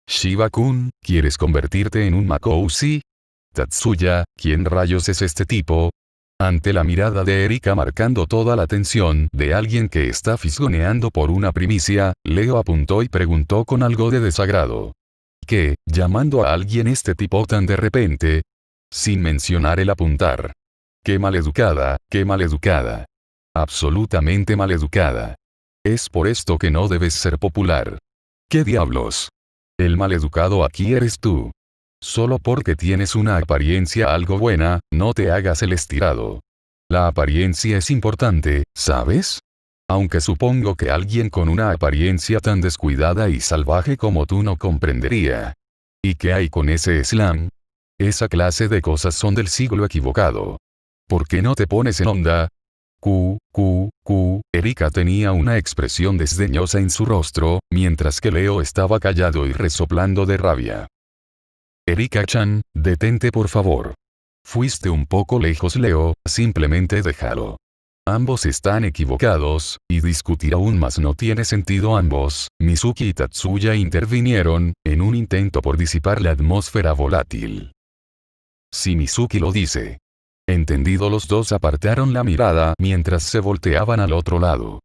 Shiba-kun, ¿quieres convertirte en un Makoussi? Tatsuya, ¿quién rayos es este tipo? Ante la mirada de Erika marcando toda la atención de alguien que está fisgoneando por una primicia, Leo apuntó y preguntó con algo de desagrado. ¿Qué, llamando a alguien este tipo tan de repente? Sin mencionar el apuntar. ¡Qué maleducada, qué maleducada! Absolutamente maleducada. Es por esto que no debes ser popular. ¿Qué diablos? El maleducado aquí eres tú. Solo porque tienes una apariencia algo buena, no te hagas el estirado. La apariencia es importante, ¿sabes? Aunque supongo que alguien con una apariencia tan descuidada y salvaje como tú no comprendería. ¿Y qué hay con ese slam? Esa clase de cosas son del siglo equivocado. ¿Por qué no te pones en onda? Erika tenía una expresión desdeñosa en su rostro, mientras que Leo estaba callado y resoplando de rabia. Erika-chan, detente por favor. Fuiste un poco lejos Leo, simplemente déjalo. Ambos están equivocados, y discutir aún más no tiene sentido ambos. Mizuki y Tatsuya intervinieron, en un intento por disipar la atmósfera volátil. Si Mizuki lo dice. Entendido, los dos apartaron la mirada mientras se volteaban al otro lado.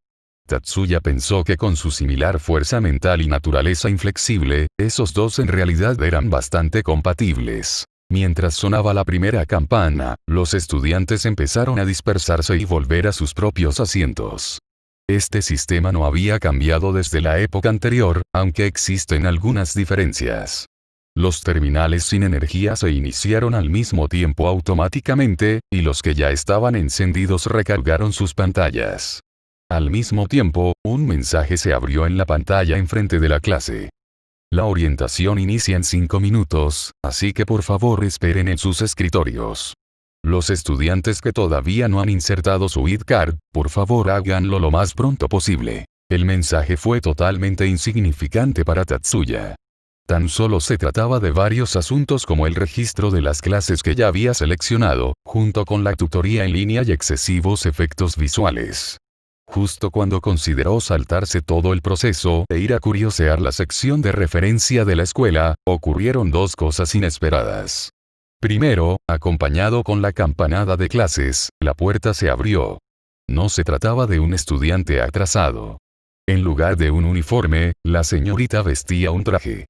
Tatsuya pensó que con su similar fuerza mental y naturaleza inflexible, esos dos en realidad eran bastante compatibles. Mientras sonaba la primera campana, los estudiantes empezaron a dispersarse y volver a sus propios asientos. Este sistema no había cambiado desde la época anterior, aunque existen algunas diferencias. Los terminales sin energía se iniciaron al mismo tiempo automáticamente, y los que ya estaban encendidos recargaron sus pantallas. Al mismo tiempo, un mensaje se abrió en la pantalla enfrente de la clase. La orientación inicia en 5 minutos, así que por favor esperen en sus escritorios. Los estudiantes que todavía no han insertado su ID-card, por favor háganlo lo más pronto posible. El mensaje fue totalmente insignificante para Tatsuya. Tan solo se trataba de varios asuntos como el registro de las clases que ya había seleccionado, junto con la tutoría en línea y excesivos efectos visuales. Justo cuando consideró saltarse todo el proceso e ir a curiosear la sección de referencia de la escuela, ocurrieron dos cosas inesperadas. Primero, acompañado con la campanada de clases, la puerta se abrió. No se trataba de un estudiante atrasado. En lugar de un uniforme, la señorita vestía un traje.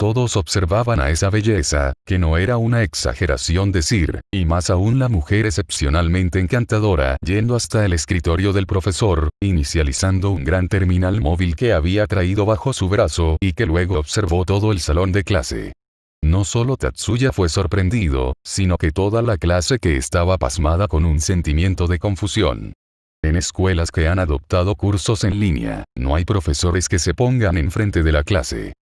Todos observaban a esa belleza, que no era una exageración decir, y más aún la mujer excepcionalmente encantadora, yendo hasta el escritorio del profesor, inicializando un gran terminal móvil que había traído bajo su brazo y que luego observó todo el salón de clase. No solo Tatsuya fue sorprendido, sino que toda la clase que estaba pasmada con un sentimiento de confusión. En escuelas que han adoptado cursos en línea, no hay profesores que se pongan enfrente de la clase.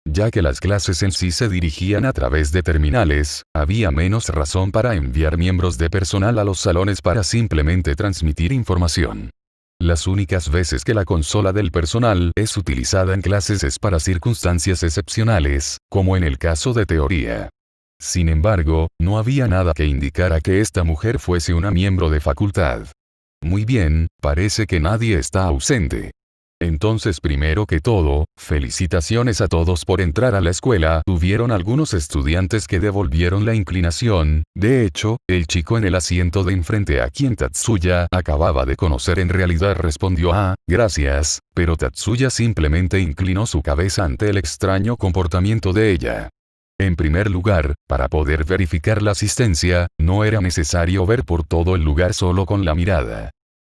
Ya que las clases en sí se dirigían a través de terminales, había menos razón para enviar miembros de personal a los salones para simplemente transmitir información. Las únicas veces que la consola del personal es utilizada en clases es para circunstancias excepcionales, como en el caso de teoría. Sin embargo, no había nada que indicara que esta mujer fuese una miembro de facultad. Muy bien, parece que nadie está ausente. Entonces, primero que todo, felicitaciones a todos por entrar a la escuela. Tuvieron algunos estudiantes que devolvieron la inclinación. De hecho, el chico en el asiento de enfrente a quien Tatsuya acababa de conocer en realidad respondió gracias, pero Tatsuya simplemente inclinó su cabeza ante el extraño comportamiento de ella. En primer lugar, para poder verificar la asistencia, no era necesario ver por todo el lugar solo con la mirada.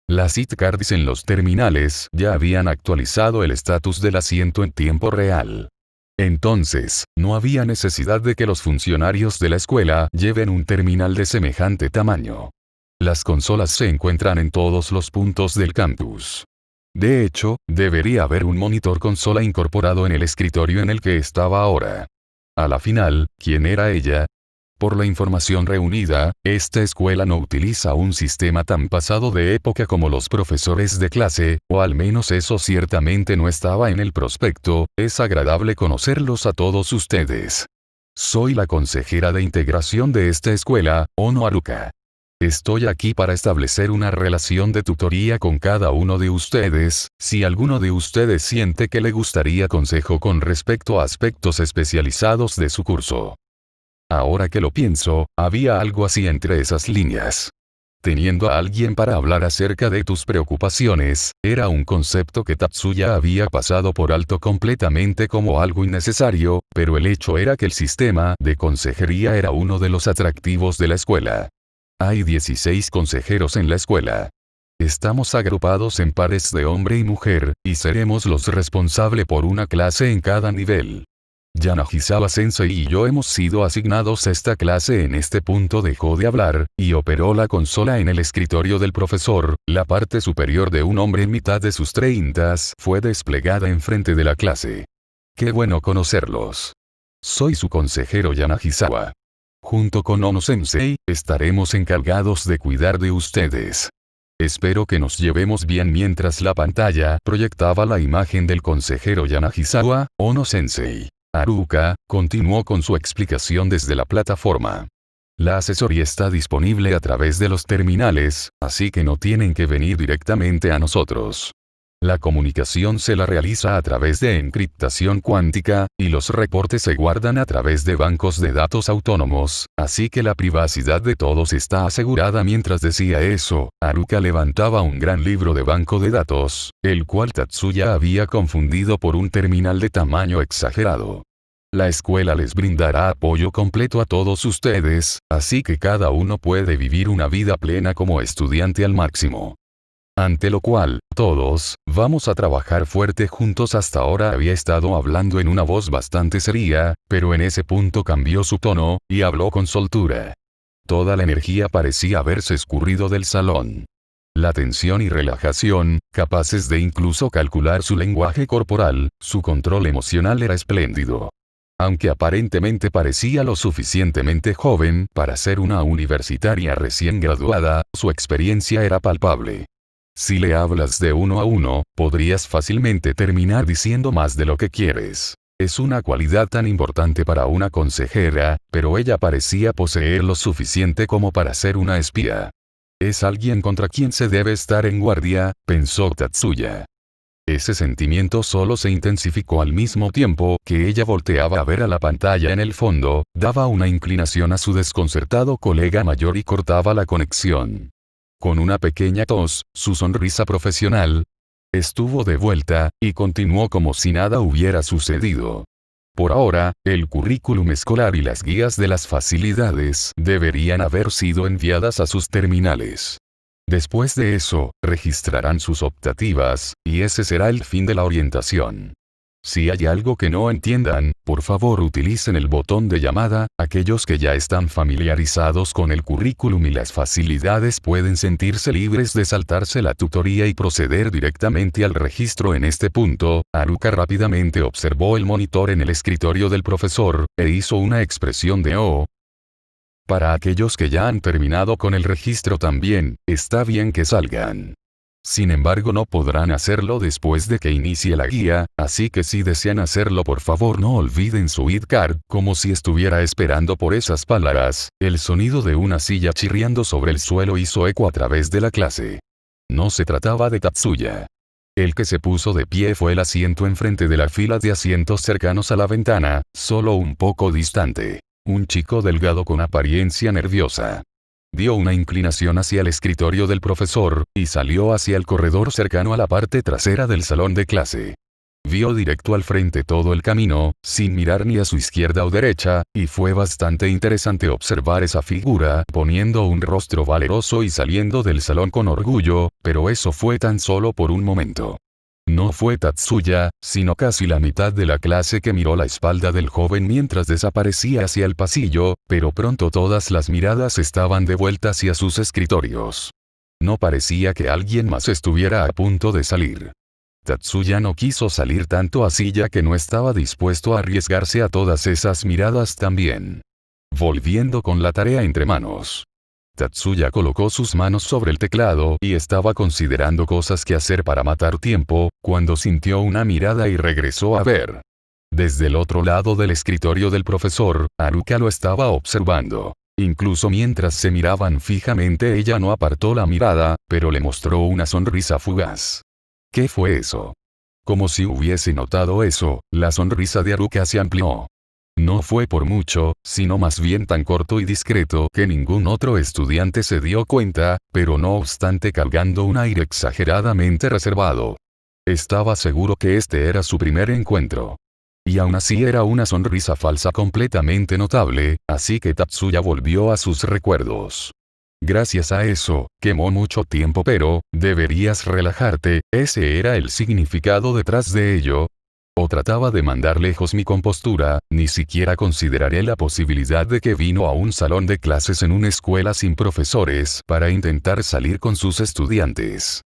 Las ID-cards en los terminales ya habían actualizado el estatus del asiento en tiempo real. Entonces, no había necesidad de que los funcionarios de la escuela lleven un terminal de semejante tamaño. Las consolas se encuentran en todos los puntos del campus. De hecho, debería haber un monitor consola incorporado en el escritorio en el que estaba ahora. A la final, ¿quién era ella? Por la información reunida, esta escuela no utiliza un sistema tan pasado de época como los profesores de clase, o al menos eso ciertamente no estaba en el prospecto. Es agradable conocerlos a todos ustedes. Soy la consejera de integración de esta escuela, Ono Haruka. Estoy aquí para establecer una relación de tutoría con cada uno de ustedes. Si alguno de ustedes siente que le gustaría consejo con respecto a aspectos especializados de su curso. Ahora que lo pienso, había algo así entre esas líneas. Teniendo a alguien para hablar acerca de tus preocupaciones, era un concepto que Tatsuya había pasado por alto completamente como algo innecesario, pero el hecho era que el sistema de consejería era uno de los atractivos de la escuela. Hay 16 consejeros en la escuela. Estamos agrupados en pares de hombre y mujer, y seremos los responsables por una clase en cada nivel. Yanagisawa-sensei y yo hemos sido asignados a esta clase. En este punto dejó de hablar, y operó la consola en el escritorio del profesor. La parte superior de un hombre en mitad de sus 30s fue desplegada enfrente de la clase. Qué bueno conocerlos. Soy su consejero Yanagisawa. Junto con Ono-sensei, estaremos encargados de cuidar de ustedes. Espero que nos llevemos bien. Mientras la pantalla proyectaba la imagen del consejero Yanagisawa, Ono-sensei Haruka continuó con su explicación desde la plataforma. La asesoría está disponible a través de los terminales, así que no tienen que venir directamente a nosotros. La comunicación se la realiza a través de encriptación cuántica, y los reportes se guardan a través de bancos de datos autónomos, así que la privacidad de todos está asegurada. Mientras decía eso, Haruka levantaba un gran libro de banco de datos, el cual Tatsuya había confundido por un terminal de tamaño exagerado. La escuela les brindará apoyo completo a todos ustedes, así que cada uno puede vivir una vida plena como estudiante al máximo. Ante lo cual, todos, vamos a trabajar fuerte juntos. Hasta ahora había estado hablando en una voz bastante seria, pero en ese punto cambió su tono, y habló con soltura. Toda la energía parecía haberse escurrido del salón. La tensión y relajación, capaces de incluso calcular su lenguaje corporal, su control emocional era espléndido. Aunque aparentemente parecía lo suficientemente joven para ser una universitaria recién graduada, su experiencia era palpable. Si le hablas de uno a uno, podrías fácilmente terminar diciendo más de lo que quieres. Es una cualidad tan importante para una consejera, pero ella parecía poseer lo suficiente como para ser una espía. Es alguien contra quien se debe estar en guardia, pensó Tatsuya. Ese sentimiento solo se intensificó al mismo tiempo que ella volteaba a ver a la pantalla en el fondo, daba una inclinación a su desconcertado colega mayor y cortaba la conexión. Con una pequeña tos, su sonrisa profesional estuvo de vuelta, y continuó como si nada hubiera sucedido. Por ahora, el currículum escolar y las guías de las facilidades deberían haber sido enviadas a sus terminales. Después de eso, registrarán sus optativas, y ese será el fin de la orientación. Si hay algo que no entiendan, por favor utilicen el botón de llamada. Aquellos que ya están familiarizados con el currículum y las facilidades pueden sentirse libres de saltarse la tutoría y proceder directamente al registro. En este punto, Haruka rápidamente observó el monitor en el escritorio del profesor, e hizo una expresión de "oh". Para aquellos que ya han terminado con el registro también, está bien que salgan. Sin embargo, no podrán hacerlo después de que inicie la guía, así que si desean hacerlo, por favor no olviden su ID-card. Como si estuviera esperando por esas palabras, el sonido de una silla chirriando sobre el suelo hizo eco a través de la clase. No se trataba de Tatsuya. El que se puso de pie fue el asiento enfrente de la fila de asientos cercanos a la ventana, solo un poco distante. Un chico delgado con apariencia nerviosa. Dio una inclinación hacia el escritorio del profesor, y salió hacia el corredor cercano a la parte trasera del salón de clase. Vio directo al frente todo el camino, sin mirar ni a su izquierda o derecha, y fue bastante interesante observar esa figura poniendo un rostro valeroso y saliendo del salón con orgullo, pero eso fue tan solo por un momento. No fue Tatsuya, sino casi la mitad de la clase que miró la espalda del joven mientras desaparecía hacia el pasillo, pero pronto todas las miradas estaban de vuelta hacia sus escritorios. No parecía que alguien más estuviera a punto de salir. Tatsuya no quiso salir tanto así ya que no estaba dispuesto a arriesgarse a todas esas miradas también. Volviendo con la tarea entre manos. Tatsuya colocó sus manos sobre el teclado y estaba considerando cosas que hacer para matar tiempo, cuando sintió una mirada y regresó a ver. Desde el otro lado del escritorio del profesor, Haruka lo estaba observando. Incluso mientras se miraban fijamente ella no apartó la mirada, pero le mostró una sonrisa fugaz. ¿Qué fue eso? Como si hubiese notado eso, la sonrisa de Haruka se amplió. No fue por mucho, sino más bien tan corto y discreto que ningún otro estudiante se dio cuenta, pero no obstante cargando un aire exageradamente reservado. Estaba seguro que este era su primer encuentro. Y aún así era una sonrisa falsa completamente notable, así que Tatsuya volvió a sus recuerdos. Gracias a eso, quemó mucho tiempo pero, deberías relajarte, ese era el significado detrás de ello. O trataba de mandar lejos mi compostura, ni siquiera consideraré la posibilidad de que vino a un salón de clases en una escuela sin profesores para intentar salir con sus estudiantes.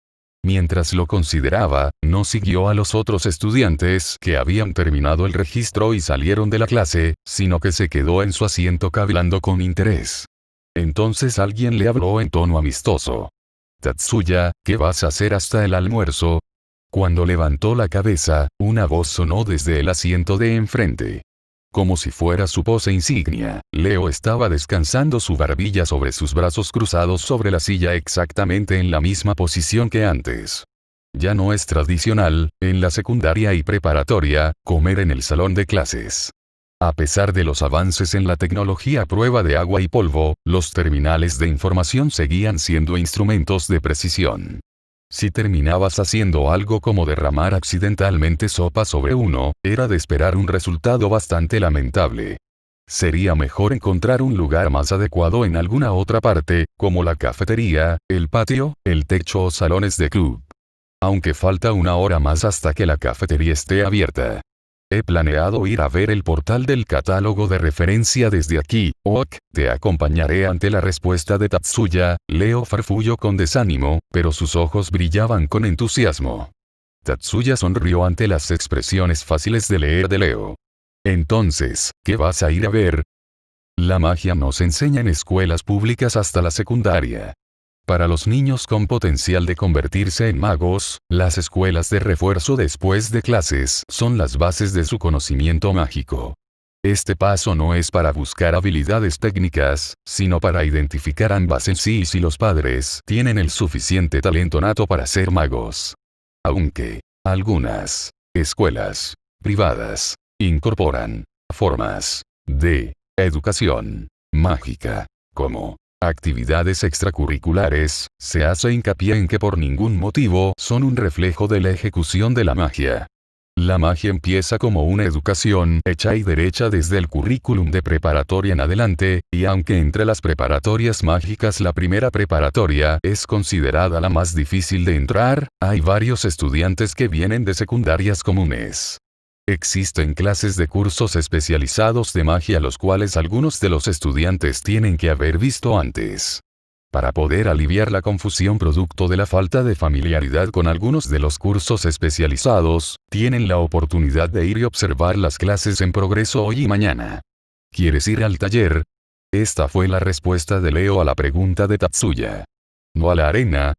Mientras lo consideraba, no siguió a los otros estudiantes que habían terminado el registro y salieron de la clase, sino que se quedó en su asiento cavilando con interés. Entonces alguien le habló en tono amistoso. Tatsuya, ¿qué vas a hacer hasta el almuerzo? Cuando levantó la cabeza, una voz sonó desde el asiento de enfrente. Como si fuera su pose insignia, Leo estaba descansando su barbilla sobre sus brazos cruzados sobre la silla exactamente en la misma posición que antes. Ya no es tradicional, en la secundaria y preparatoria, comer en el salón de clases. A pesar de los avances en la tecnología a prueba de agua y polvo, los terminales de información seguían siendo instrumentos de precisión. Si terminabas haciendo algo como derramar accidentalmente sopa sobre uno, era de esperar un resultado bastante lamentable. Sería mejor encontrar un lugar más adecuado en alguna otra parte, como la cafetería, el patio, el techo o salones de club. Aunque falta una hora más hasta que la cafetería esté abierta. He planeado ir a ver el portal del catálogo de referencia desde aquí, ok, te acompañaré. Ante la respuesta de Tatsuya, Leo farfulló con desánimo, pero sus ojos brillaban con entusiasmo. Tatsuya sonrió ante las expresiones fáciles de leer de Leo. Entonces, ¿qué vas a ir a ver? La magia no se enseña en escuelas públicas hasta la secundaria. Para los niños con potencial de convertirse en magos, las escuelas de refuerzo después de clases son las bases de su conocimiento mágico. Este paso no es para buscar habilidades técnicas, sino para identificar ambas en sí y si los padres tienen el suficiente talento nato para ser magos. Aunque algunas escuelas privadas incorporan formas de educación mágica como actividades extracurriculares, se hace hincapié en que por ningún motivo son un reflejo de la ejecución de la magia. La magia empieza como una educación hecha y derecha desde el currículum de preparatoria en adelante, y aunque entre las preparatorias mágicas la primera preparatoria es considerada la más difícil de entrar, hay varios estudiantes que vienen de secundarias comunes. Existen clases de cursos especializados de magia los cuales algunos de los estudiantes tienen que haber visto antes. Para poder aliviar la confusión producto de la falta de familiaridad con algunos de los cursos especializados, tienen la oportunidad de ir y observar las clases en progreso hoy y mañana. ¿Quieres ir al taller? Esta fue la respuesta de Leo a la pregunta de Tatsuya. ¿No a la arena?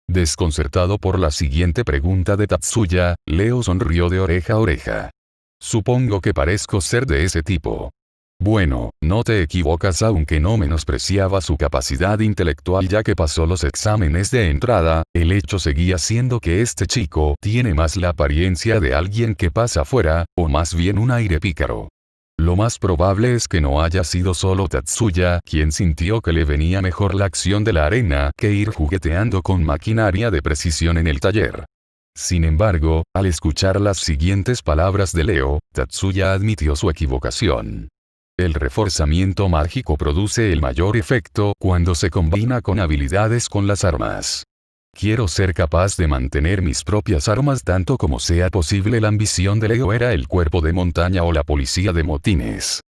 Desconcertado por la siguiente pregunta de Tatsuya, Leo sonrió de oreja a oreja. Supongo que parezco ser de ese tipo. Bueno, no te equivocas aunque no menospreciaba su capacidad intelectual ya que pasó los exámenes de entrada, el hecho seguía siendo que este chico tiene más la apariencia de alguien que pasa afuera, o más bien un aire pícaro. Lo más probable es que no haya sido solo Tatsuya quien sintió que le venía mejor la acción de la arena que ir jugueteando con maquinaria de precisión en el taller. Sin embargo, al escuchar las siguientes palabras de Leo, Tatsuya admitió su equivocación. El reforzamiento mágico produce el mayor efecto cuando se combina con habilidades con las armas. Quiero ser capaz de mantener mis propias armas tanto como sea posible. La ambición de Leo era el cuerpo de montaña o la policía de motines.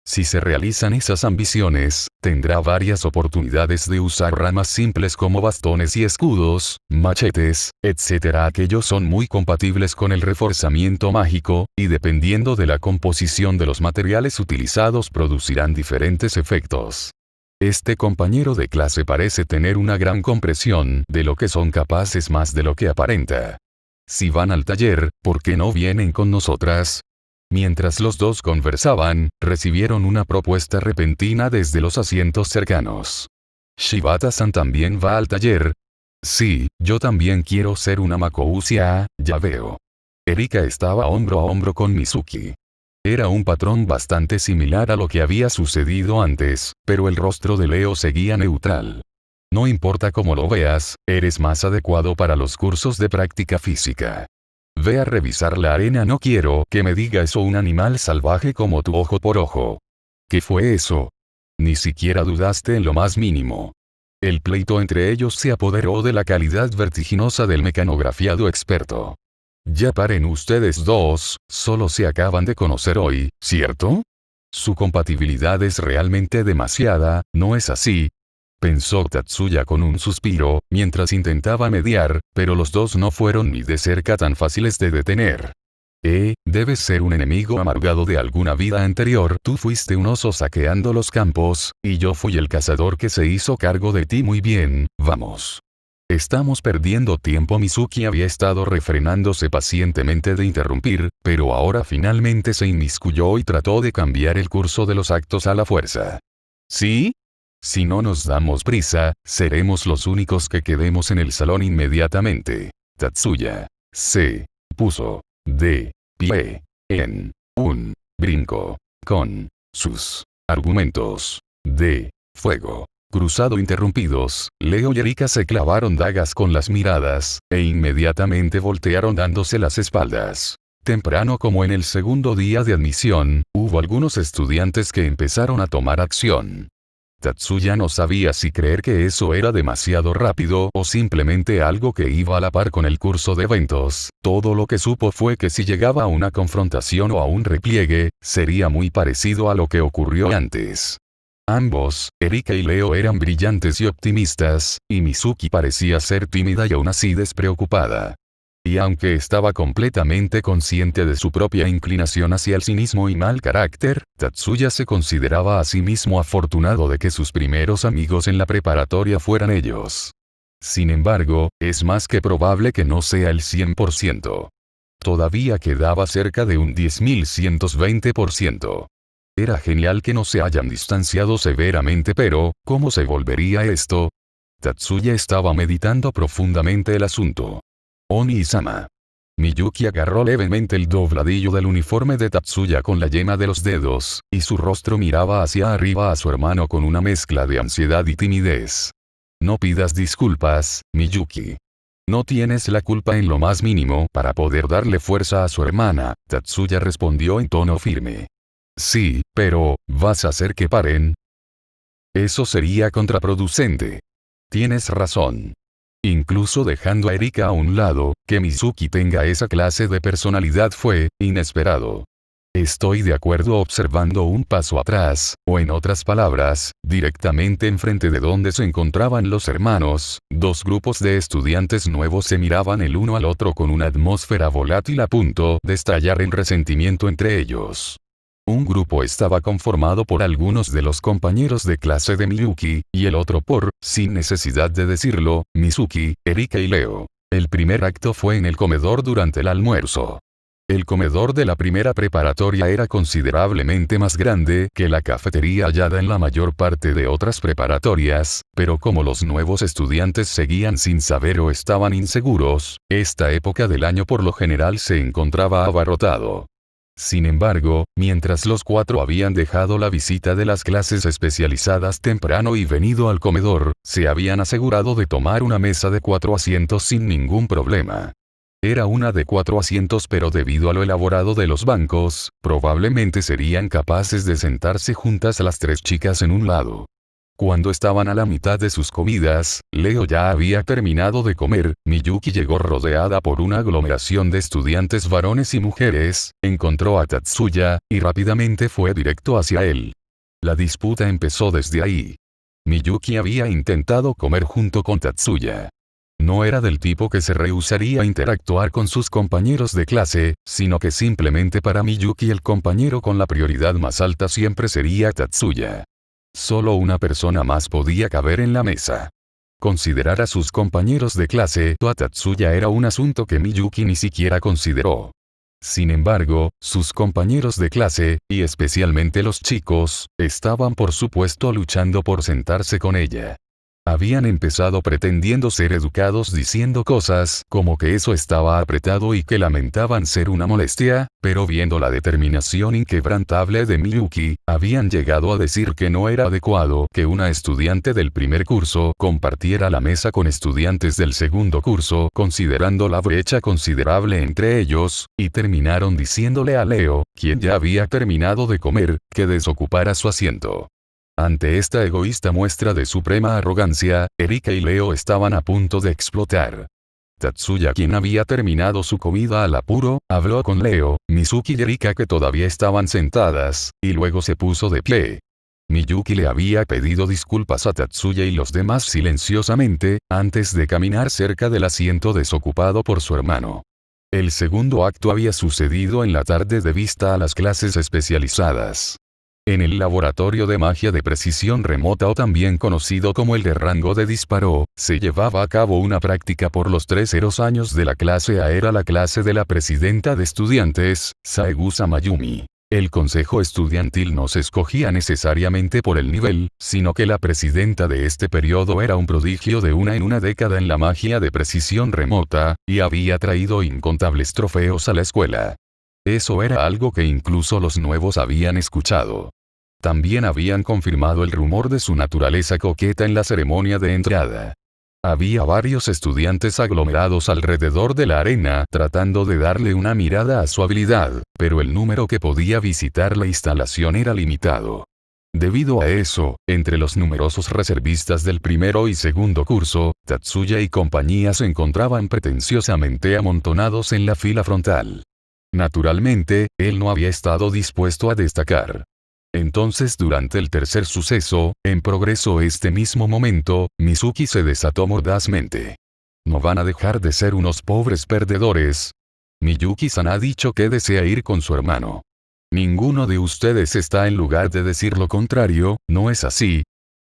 Si se realizan esas ambiciones, tendrá varias oportunidades de usar ramas simples como bastones y escudos, machetes, etc. Aquellos son muy compatibles con el reforzamiento mágico, y dependiendo de la composición de los materiales utilizados producirán diferentes efectos. Este compañero de clase parece tener una gran comprensión de lo que son capaces más de lo que aparenta. Si van al taller, ¿por qué no vienen con nosotras? Mientras los dos conversaban, recibieron una propuesta repentina desde los asientos cercanos. ¿Shibata-san también va al taller? Sí, yo también quiero ser una Makousha, ya veo. Erika estaba hombro a hombro con Mizuki. Era un patrón bastante similar a lo que había sucedido antes, pero el rostro de Leo seguía neutral. No importa cómo lo veas, eres más adecuado para los cursos de práctica física. Ve a revisar la arena. No quiero que me diga eso un animal salvaje como tú ojo por ojo. ¿Qué fue eso? Ni siquiera dudaste en lo más mínimo. El pleito entre ellos se apoderó de la calidad vertiginosa del mecanografiado experto. Ya paren ustedes dos, solo se acaban de conocer hoy, ¿cierto? Su compatibilidad es realmente demasiada, ¿no es así? Pensó Tatsuya con un suspiro, mientras intentaba mediar, pero los dos no fueron ni de cerca tan fáciles de detener. Debes ser un enemigo amargado de alguna vida anterior. Tú fuiste un oso saqueando los campos, y yo fui el cazador que se hizo cargo de ti. Muy bien, vamos. Estamos perdiendo tiempo. Mizuki había estado refrenándose pacientemente de interrumpir, pero ahora finalmente se inmiscuyó y trató de cambiar el curso de los actos a la fuerza. ¿Sí? Si no nos damos prisa, seremos los únicos que quedemos en el salón inmediatamente. Tatsuya se puso de pie en un brinco, con sus argumentos de fuego cruzado interrumpidos. Leo y Erika se clavaron dagas con las miradas, e inmediatamente voltearon dándose las espaldas. Temprano como en el segundo día de admisión, hubo algunos estudiantes que empezaron a tomar acción. Tatsuya no sabía si creer que eso era demasiado rápido o simplemente algo que iba a la par con el curso de eventos. Todo lo que supo fue que si llegaba a una confrontación o a un repliegue, sería muy parecido a lo que ocurrió antes. Ambos, Erika y Leo, eran brillantes y optimistas, y Mizuki parecía ser tímida y aún así despreocupada. Y aunque estaba completamente consciente de su propia inclinación hacia el cinismo y mal carácter, Tatsuya se consideraba a sí mismo afortunado de que sus primeros amigos en la preparatoria fueran ellos. Sin embargo, es más que probable que no sea el 100%. Todavía quedaba cerca de un 10.120%. Era genial que no se hayan distanciado severamente, pero, ¿cómo se volvería esto? Tatsuya estaba meditando profundamente el asunto. Oni-sama. Miyuki agarró levemente el dobladillo del uniforme de Tatsuya con la yema de los dedos, y su rostro miraba hacia arriba a su hermano con una mezcla de ansiedad y timidez. No pidas disculpas, Miyuki. No tienes la culpa en lo más mínimo. Para poder darle fuerza a su hermana, Tatsuya respondió en tono firme. Sí, pero, ¿vas a hacer que paren? Eso sería contraproducente. Tienes razón. Incluso dejando a Erika a un lado, que Mizuki tenga esa clase de personalidad fue inesperado. Estoy de acuerdo. Observando un paso atrás, o en otras palabras, directamente enfrente de donde se encontraban los hermanos, dos grupos de estudiantes nuevos se miraban el uno al otro con una atmósfera volátil a punto de estallar en resentimiento entre ellos. Un grupo estaba conformado por algunos de los compañeros de clase de Miyuki, y el otro por, sin necesidad de decirlo, Mizuki, Erika y Leo. El primer acto fue en el comedor durante el almuerzo. El comedor de la primera preparatoria era considerablemente más grande que la cafetería hallada en la mayor parte de otras preparatorias, pero como los nuevos estudiantes seguían sin saber o estaban inseguros, esta época del año por lo general se encontraba abarrotado. Sin embargo, mientras los cuatro habían dejado la visita de las clases especializadas temprano y venido al comedor, se habían asegurado de tomar una mesa de 4 asientos sin ningún problema. Era una de 4 asientos, pero debido a lo elaborado de los bancos, probablemente serían capaces de sentarse juntas las tres chicas en un lado. Cuando estaban a la mitad de sus comidas, Leo ya había terminado de comer, Miyuki llegó rodeada por una aglomeración de estudiantes varones y mujeres, encontró a Tatsuya, y rápidamente fue directo hacia él. La disputa empezó desde ahí. Miyuki había intentado comer junto con Tatsuya. No era del tipo que se rehusaría a interactuar con sus compañeros de clase, sino que simplemente para Miyuki el compañero con la prioridad más alta siempre sería Tatsuya. Solo una persona más podía caber en la mesa. Considerar a sus compañeros de clase o a Tatsuya era un asunto que Miyuki ni siquiera consideró. Sin embargo, sus compañeros de clase, y especialmente los chicos, estaban por supuesto luchando por sentarse con ella. Habían empezado pretendiendo ser educados diciendo cosas como que eso estaba apretado y que lamentaban ser una molestia, pero viendo la determinación inquebrantable de Miyuki, habían llegado a decir que no era adecuado que una estudiante del primer curso compartiera la mesa con estudiantes del segundo curso, considerando la brecha considerable entre ellos, y terminaron diciéndole a Leo, quien ya había terminado de comer, que desocupara su asiento. Ante esta egoísta muestra de suprema arrogancia, Erika y Leo estaban a punto de explotar. Tatsuya, quien había terminado su comida al apuro, habló con Leo, Mizuki y Erika que todavía estaban sentadas, y luego se puso de pie. Miyuki le había pedido disculpas a Tatsuya y los demás silenciosamente, antes de caminar cerca del asiento desocupado por su hermano. El segundo acto había sucedido en la tarde de vista a las clases especializadas. En el laboratorio de magia de precisión remota o también conocido como el de rango de disparo, se llevaba a cabo una práctica por los 3 años de la clase A. Era la clase de la presidenta de estudiantes, Saegusa Mayumi. El consejo estudiantil no se escogía necesariamente por el nivel, sino que la presidenta de este periodo era un prodigio de una década en la magia de precisión remota, y había traído incontables trofeos a la escuela. Eso era algo que incluso los nuevos habían escuchado. También habían confirmado el rumor de su naturaleza coqueta en la ceremonia de entrada. Había varios estudiantes aglomerados alrededor de la arena tratando de darle una mirada a su habilidad, pero el número que podía visitar la instalación era limitado. Debido a eso, entre los numerosos reservistas del primero y segundo curso, Tatsuya y compañía se encontraban pretenciosamente amontonados en la fila frontal. Naturalmente, él no había estado dispuesto a destacar. Entonces durante el tercer suceso, en progreso este mismo momento, Mizuki se desató mordazmente. ¿No van a dejar de ser unos pobres perdedores? Miyuki-san ha dicho que desea ir con su hermano. Ninguno de ustedes está en lugar de decir lo contrario, ¿no es así?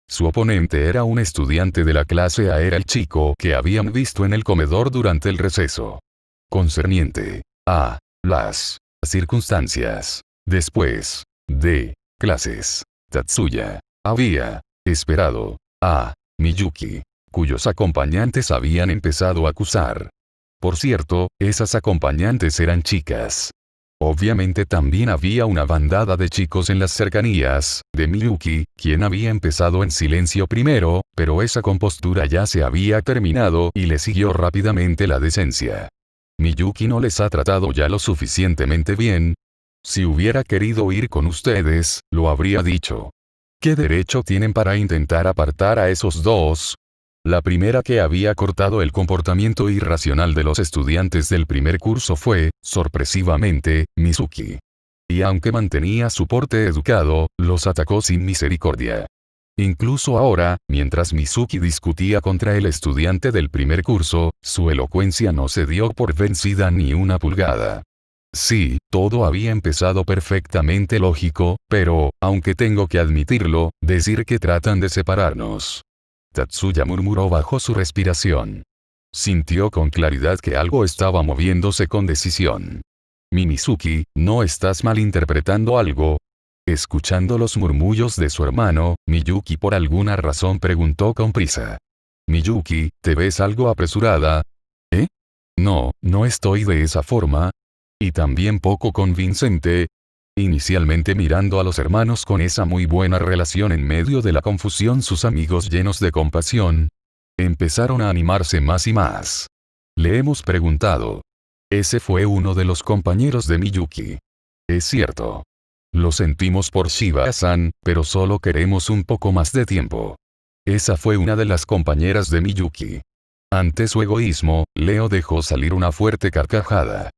Su oponente era un estudiante de la clase A. Era el chico que habían visto en el comedor durante el receso. Concerniente a las circunstancias. Después de clases, Tatsuya había esperado a Miyuki, cuyos acompañantes habían empezado a acusar. Por cierto, esas acompañantes eran chicas. Obviamente también había una bandada de chicos en las cercanías, de Miyuki, quien había empezado en silencio primero, pero esa compostura ya se había terminado y le siguió rápidamente la decencia. Miyuki no les ha tratado ya lo suficientemente bien. Si hubiera querido ir con ustedes, lo habría dicho. ¿Qué derecho tienen para intentar apartar a esos dos? La primera que había cortado el comportamiento irracional de los estudiantes del primer curso fue, sorpresivamente, Mizuki. Y aunque mantenía su porte educado, los atacó sin misericordia. Incluso ahora, mientras Mizuki discutía contra el estudiante del primer curso, su elocuencia no se dio por vencida ni una pulgada. Sí, todo había empezado perfectamente lógico, pero, aunque tengo que admitirlo, decir que tratan de separarnos. Tatsuya murmuró bajo su respiración. Sintió con claridad que algo estaba moviéndose con decisión. Mizuki, ¿no estás malinterpretando algo? Escuchando los murmullos de su hermano, Miyuki por alguna razón preguntó con prisa. Miyuki, ¿te ves algo apresurada? ¿Eh? No, no estoy de esa forma. Y también poco convincente. Inicialmente mirando a los hermanos con esa muy buena relación en medio de la confusión, sus amigos llenos de compasión empezaron a animarse más y más. Le hemos preguntado. Ese fue uno de los compañeros de Miyuki. Es cierto. Lo sentimos por Shiba-san, pero solo queremos un poco más de tiempo. Esa fue una de las compañeras de Miyuki. Ante su egoísmo, Leo dejó salir una fuerte carcajada.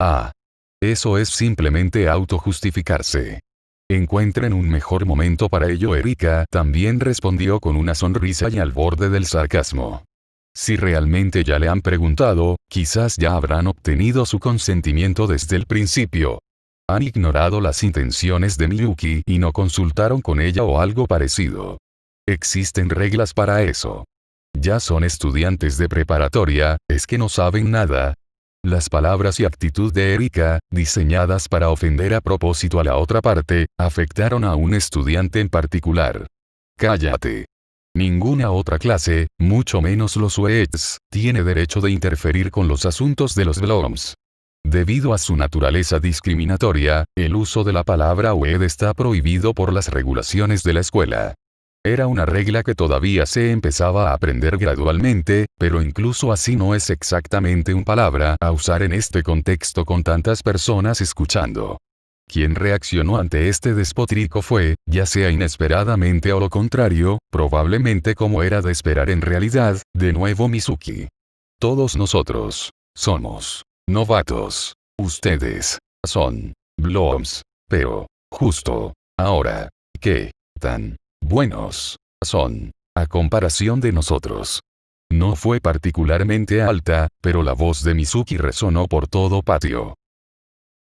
Ah. Eso es simplemente autojustificarse. Encuentren un mejor momento para ello. Erika también respondió con una sonrisa y al borde del sarcasmo. Si realmente ya le han preguntado, quizás ya habrán obtenido su consentimiento desde el principio. Han ignorado las intenciones de Miyuki y no consultaron con ella o algo parecido. Existen reglas para eso. Ya son estudiantes de preparatoria, ¿es que no saben nada? Las palabras y actitud de Erika, diseñadas para ofender a propósito a la otra parte, afectaron a un estudiante en particular. Cállate. Ninguna otra clase, mucho menos los UEDs, tiene derecho de interferir con los asuntos de los Bloms. Debido a su naturaleza discriminatoria, el uso de la palabra UED está prohibido por las regulaciones de la escuela. Era una regla que todavía se empezaba a aprender gradualmente, pero incluso así no es exactamente una palabra a usar en este contexto con tantas personas escuchando. Quien reaccionó ante este despotrico fue, ya sea inesperadamente o lo contrario, probablemente como era de esperar en realidad, de nuevo Mizuki. Todos nosotros somos novatos. Ustedes son Bloms. Pero, justo ahora, ¿qué tan buenos son a comparación de nosotros? No fue particularmente alta, pero la voz de Mizuki resonó por todo patio.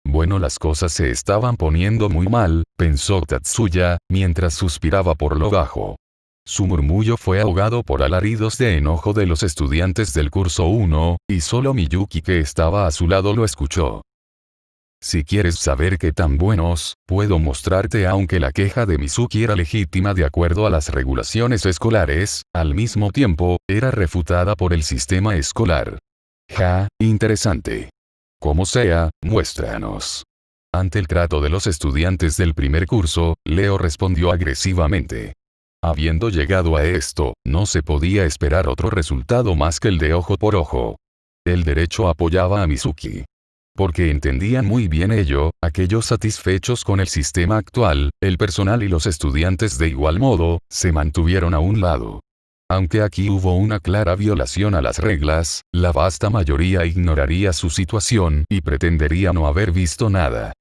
Bueno, las cosas se estaban poniendo muy mal, pensó Tatsuya, mientras suspiraba por lo bajo. Su murmullo fue ahogado por alaridos de enojo de los estudiantes del curso 1, y solo Miyuki que estaba a su lado lo escuchó. Si quieres saber qué tan buenos, puedo mostrarte. Aunque la queja de Mizuki era legítima de acuerdo a las regulaciones escolares, al mismo tiempo, era refutada por el sistema escolar. Interesante. Como sea, muéstranos. Ante el trato de los estudiantes del primer curso, Leo respondió agresivamente. Habiendo llegado a esto, no se podía esperar otro resultado más que el de ojo por ojo. El derecho apoyaba a Mizuki. Porque entendían muy bien ello, aquellos satisfechos con el sistema actual, el personal y los estudiantes de igual modo, se mantuvieron a un lado. Aunque aquí hubo una clara violación a las reglas, la vasta mayoría ignoraría su situación y pretendería no haber visto nada.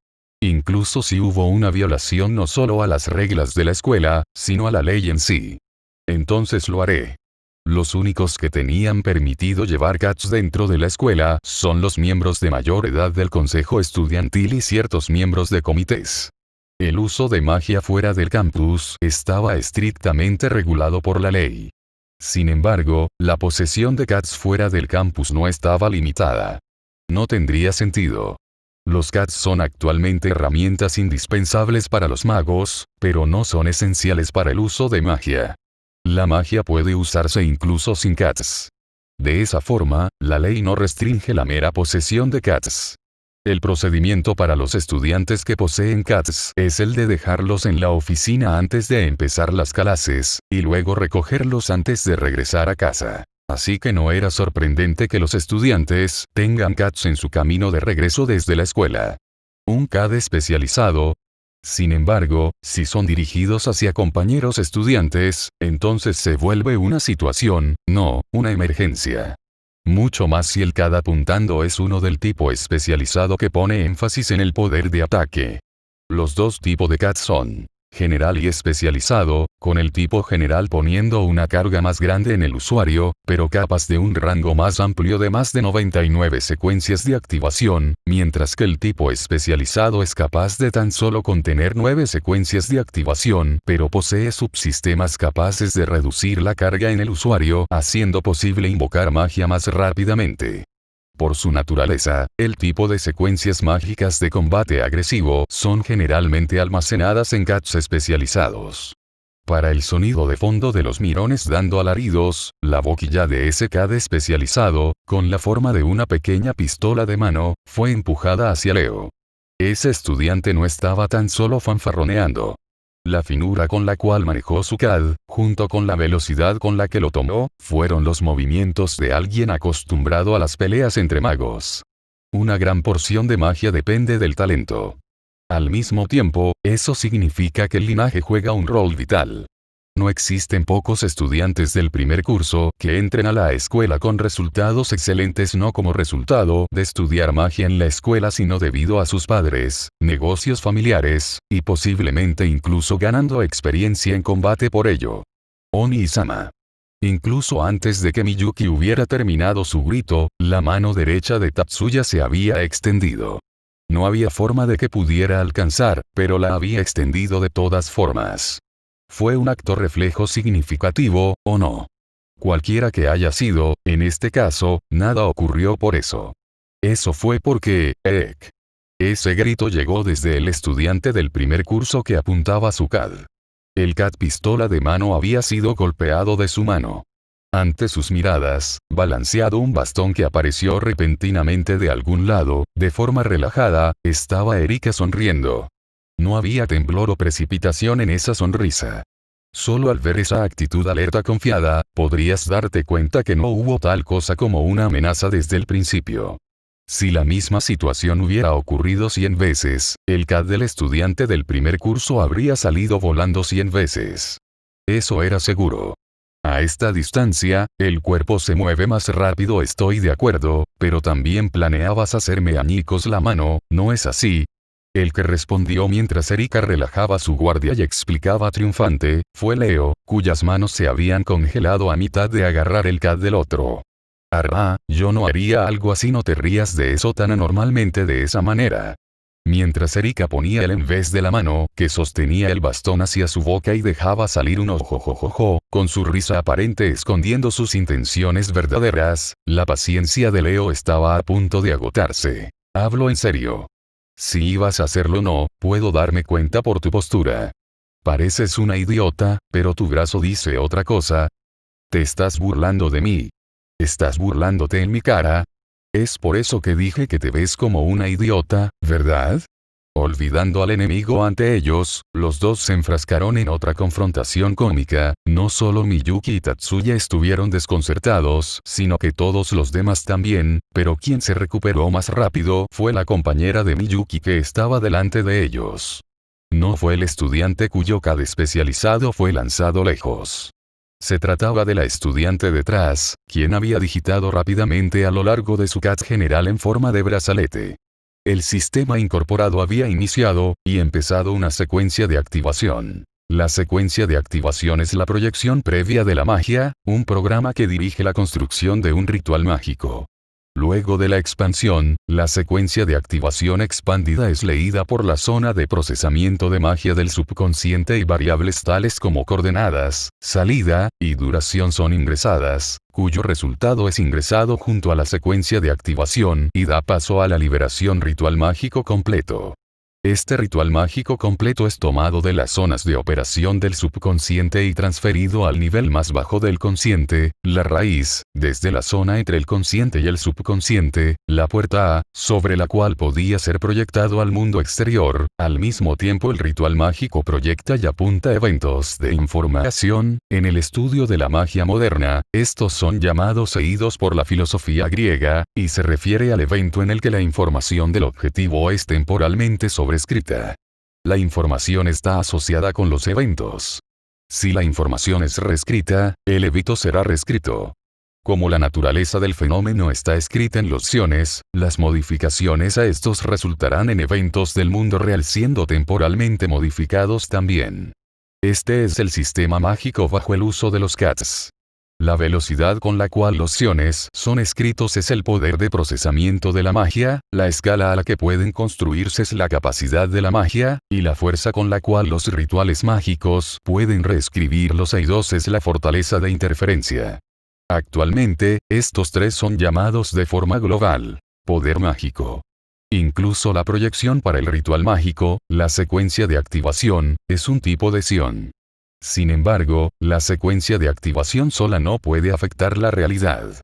Incluso si hubo una violación no solo a las reglas de la escuela, sino a la ley en sí. Entonces lo haré. Los únicos que tenían permitido llevar cats dentro de la escuela son los miembros de mayor edad del consejo estudiantil y ciertos miembros de comités. El uso de magia fuera del campus estaba estrictamente regulado por la ley. Sin embargo, la posesión de cats fuera del campus no estaba limitada. No tendría sentido. Los cats son actualmente herramientas indispensables para los magos, pero no son esenciales para el uso de magia. La magia puede usarse incluso sin cats. De esa forma, la ley no restringe la mera posesión de cats. El procedimiento para los estudiantes que poseen cats es el de dejarlos en la oficina antes de empezar las clases, y luego recogerlos antes de regresar a casa. Así que no era sorprendente que los estudiantes tengan cats en su camino de regreso desde la escuela. Un CAD especializado. Sin embargo, si son dirigidos hacia compañeros estudiantes, entonces se vuelve una situación, no, una emergencia. Mucho más si el CAD apuntando es uno del tipo especializado que pone énfasis en el poder de ataque. Los dos tipos de CAD son general y especializado, con el tipo general poniendo una carga más grande en el usuario, pero capaz de un rango más amplio de más de 99 secuencias de activación, mientras que el tipo especializado es capaz de tan solo contener 9 secuencias de activación, pero posee subsistemas capaces de reducir la carga en el usuario, haciendo posible invocar magia más rápidamente. Por su naturaleza, el tipo de secuencias mágicas de combate agresivo son generalmente almacenadas en CADs especializados. Para el sonido de fondo de los mirones dando alaridos, la boquilla de ese CAD especializado, con la forma de una pequeña pistola de mano, fue empujada hacia Leo. Ese estudiante no estaba tan solo fanfarroneando. La finura con la cual manejó su CAD, junto con la velocidad con la que lo tomó, fueron los movimientos de alguien acostumbrado a las peleas entre magos. Una gran porción de magia depende del talento. Al mismo tiempo, eso significa que el linaje juega un rol vital. No existen pocos estudiantes del primer curso que entren a la escuela con resultados excelentes no como resultado de estudiar magia en la escuela sino debido a sus padres, negocios familiares, y posiblemente incluso ganando experiencia en combate por ello. Oni-sama. Incluso antes de que Miyuki hubiera terminado su grito, la mano derecha de Tatsuya se había extendido. No había forma de que pudiera alcanzar, pero la había extendido de todas formas. Fue un acto reflejo significativo, ¿o no? Cualquiera que haya sido, en este caso, nada ocurrió por eso. Eso fue porque, ese grito llegó desde el estudiante del primer curso que apuntaba su CAD. El CAD pistola de mano había sido golpeado de su mano. Ante sus miradas, balanceado un bastón que apareció repentinamente de algún lado, de forma relajada, estaba Erika sonriendo. No había temblor o precipitación en esa sonrisa. Solo al ver esa actitud alerta confiada, podrías darte cuenta que no hubo tal cosa como una amenaza desde el principio. Si la misma situación hubiera ocurrido 100 veces, el CAD del estudiante del primer curso habría salido volando 100 veces. Eso era seguro. A esta distancia, el cuerpo se mueve más rápido, estoy de acuerdo, pero también planeabas hacerme añicos la mano, ¿no es así? El que respondió mientras Erika relajaba su guardia y explicaba triunfante, fue Leo, cuyas manos se habían congelado a mitad de agarrar el CAD del otro. Yo no haría algo así, no te rías de eso tan anormalmente de esa manera. Mientras Erika ponía el en vez de la mano que sostenía el bastón hacia su boca y dejaba salir un ojojojojo, con su risa aparente escondiendo sus intenciones verdaderas, la paciencia de Leo estaba a punto de agotarse. Hablo en serio. Si ibas a hacerlo no, puedo darme cuenta por tu postura. Pareces una idiota, pero tu brazo dice otra cosa. Te estás burlando de mí. ¿Estás burlándote en mi cara? Es por eso que dije que te ves como una idiota, ¿verdad? Olvidando al enemigo ante ellos, los dos se enfrascaron en otra confrontación cómica. No solo Miyuki y Tatsuya estuvieron desconcertados, sino que todos los demás también, pero quien se recuperó más rápido fue la compañera de Miyuki que estaba delante de ellos. No fue el estudiante cuyo CAD especializado fue lanzado lejos. Se trataba de la estudiante detrás, quien había digitado rápidamente a lo largo de su CAD general en forma de brazalete. El sistema incorporado había iniciado, y empezado una secuencia de activación. La secuencia de activación es la proyección previa de la magia, un programa que dirige la construcción de un ritual mágico. Luego de la expansión, la secuencia de activación expandida es leída por la zona de procesamiento de magia del subconsciente y variables tales como coordenadas, salida, y duración son ingresadas, cuyo resultado es ingresado junto a la secuencia de activación y da paso a la liberación ritual mágico completo. Este ritual mágico completo es tomado de las zonas de operación del subconsciente y transferido al nivel más bajo del consciente, la raíz, desde la zona entre el consciente y el subconsciente, la puerta A, sobre la cual podía ser proyectado al mundo exterior. Al mismo tiempo el ritual mágico proyecta y apunta eventos de información. En el estudio de la magia moderna, estos son llamados seídos por la filosofía griega, y se refiere al evento en el que la información del objetivo es temporalmente sobrescrita. La información está asociada con los eventos. Si la información es reescrita, el evento será reescrito. Como la naturaleza del fenómeno está escrita en los siones, las modificaciones a estos resultarán en eventos del mundo real siendo temporalmente modificados también. Este es el sistema mágico bajo el uso de los CADs. La velocidad con la cual los siones son escritos es el poder de procesamiento de la magia, la escala a la que pueden construirse es la capacidad de la magia, y la fuerza con la cual los rituales mágicos pueden reescribir los eidos es la fortaleza de interferencia. Actualmente, estos tres son llamados de forma global, poder mágico. Incluso la proyección para el ritual mágico, la secuencia de activación, es un tipo de sion. Sin embargo, la secuencia de activación sola no puede afectar la realidad.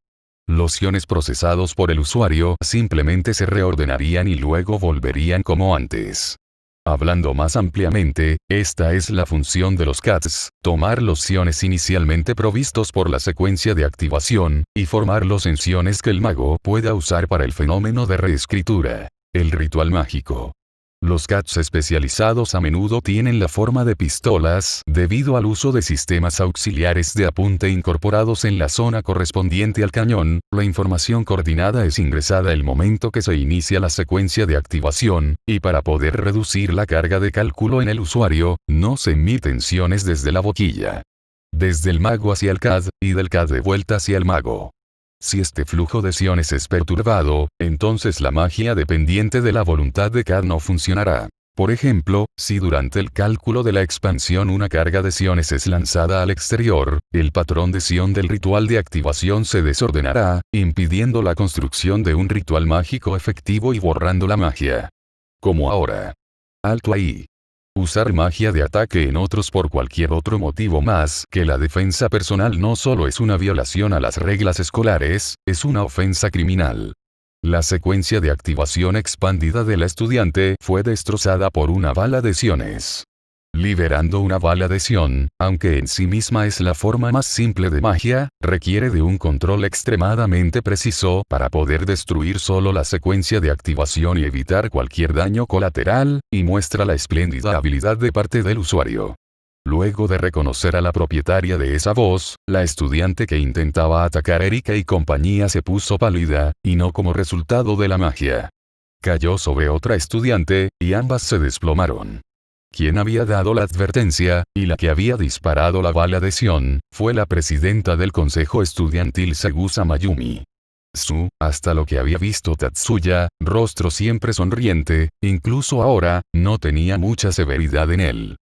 Los siones procesados por el usuario simplemente se reordenarían y luego volverían como antes. Hablando más ampliamente, esta es la función de los CADs, tomar los siones inicialmente provistos por la secuencia de activación, y formarlos en siones que el mago pueda usar para el fenómeno de reescritura, el ritual mágico. Los CADs especializados a menudo tienen la forma de pistolas, debido al uso de sistemas auxiliares de apunte incorporados en la zona correspondiente al cañón. La información coordinada es ingresada el momento que se inicia la secuencia de activación, y para poder reducir la carga de cálculo en el usuario, no se emiten siones desde la boquilla. Desde el mago hacia el CAD, y del CAD de vuelta hacia el mago. Si este flujo de siones es perturbado, entonces la magia dependiente de la voluntad de CAD no funcionará. Por ejemplo, si durante el cálculo de la expansión una carga de siones es lanzada al exterior, el patrón de sion del ritual de activación se desordenará, impidiendo la construcción de un ritual mágico efectivo y borrando la magia. Como ahora. Alto ahí. Usar magia de ataque en otros por cualquier otro motivo más que la defensa personal no solo es una violación a las reglas escolares, es una ofensa criminal. La secuencia de activación expandida de la estudiante fue destrozada por una bala de siones. Liberando una bala de sion, aunque en sí misma es la forma más simple de magia, requiere de un control extremadamente preciso para poder destruir solo la secuencia de activación y evitar cualquier daño colateral, y muestra la espléndida habilidad de parte del usuario. Luego de reconocer a la propietaria de esa voz, la estudiante que intentaba atacar a Erika y compañía se puso pálida, y no como resultado de la magia. Cayó sobre otra estudiante, y ambas se desplomaron. Quien había dado la advertencia, y la que había disparado la bala de sion, fue la presidenta del consejo estudiantil Sagusa Mayumi. Hasta lo que había visto Tatsuya, rostro siempre sonriente, incluso ahora, no tenía mucha severidad en él.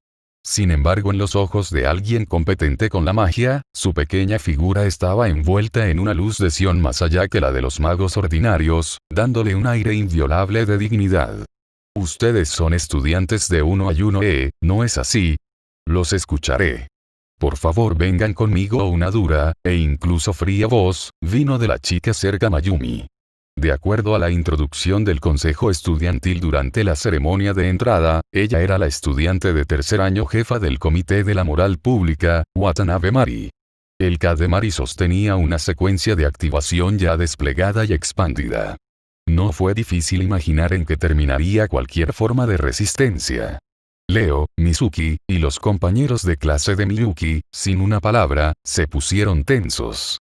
Sin embargo, en los ojos de alguien competente con la magia, su pequeña figura estaba envuelta en una luz de sion más allá que la de los magos ordinarios, dándole un aire inviolable de dignidad. Ustedes son estudiantes de 1 a 1, ¿no es así? Los escucharé. Por favor vengan conmigo. Una dura, e incluso fría voz, vino de la chica cerca Mayumi. De acuerdo a la introducción del consejo estudiantil durante la ceremonia de entrada, ella era la estudiante de tercer año jefa del comité de la moral pública, Watanabe Mari. El CAD de Mari sostenía una secuencia de activación ya desplegada y expandida. No fue difícil imaginar en qué terminaría cualquier forma de resistencia. Leo, Mizuki, y los compañeros de clase de Miyuki, sin una palabra, se pusieron tensos.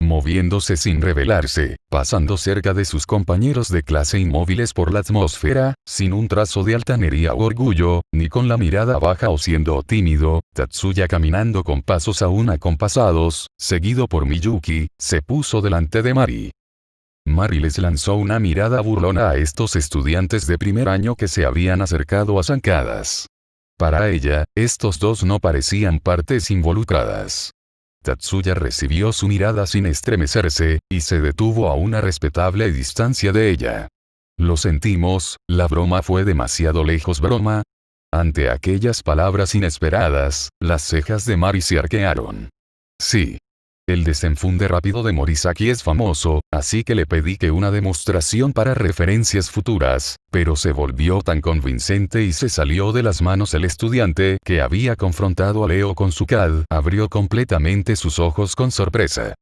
Moviéndose sin rebelarse, pasando cerca de sus compañeros de clase inmóviles por la atmósfera, sin un trazo de altanería o orgullo, ni con la mirada baja o siendo tímido, Tatsuya caminando con pasos aún acompasados, seguido por Miyuki, se puso delante de Mari. Mari les lanzó una mirada burlona a estos estudiantes de primer año que se habían acercado a zancadas. Para ella, estos dos no parecían partes involucradas. Tatsuya recibió su mirada sin estremecerse, y se detuvo a una respetable distancia de ella. Lo sentimos, la broma fue demasiado lejos. ¿Broma? Ante aquellas palabras inesperadas, las cejas de Mari se arquearon. Sí. El desenfunde rápido de Morisaki es famoso, así que le pedí que una demostración para referencias futuras, pero se volvió tan convincente y se salió de las manos el estudiante que había confrontado a Leo con su CAD, abrió completamente sus ojos con sorpresa.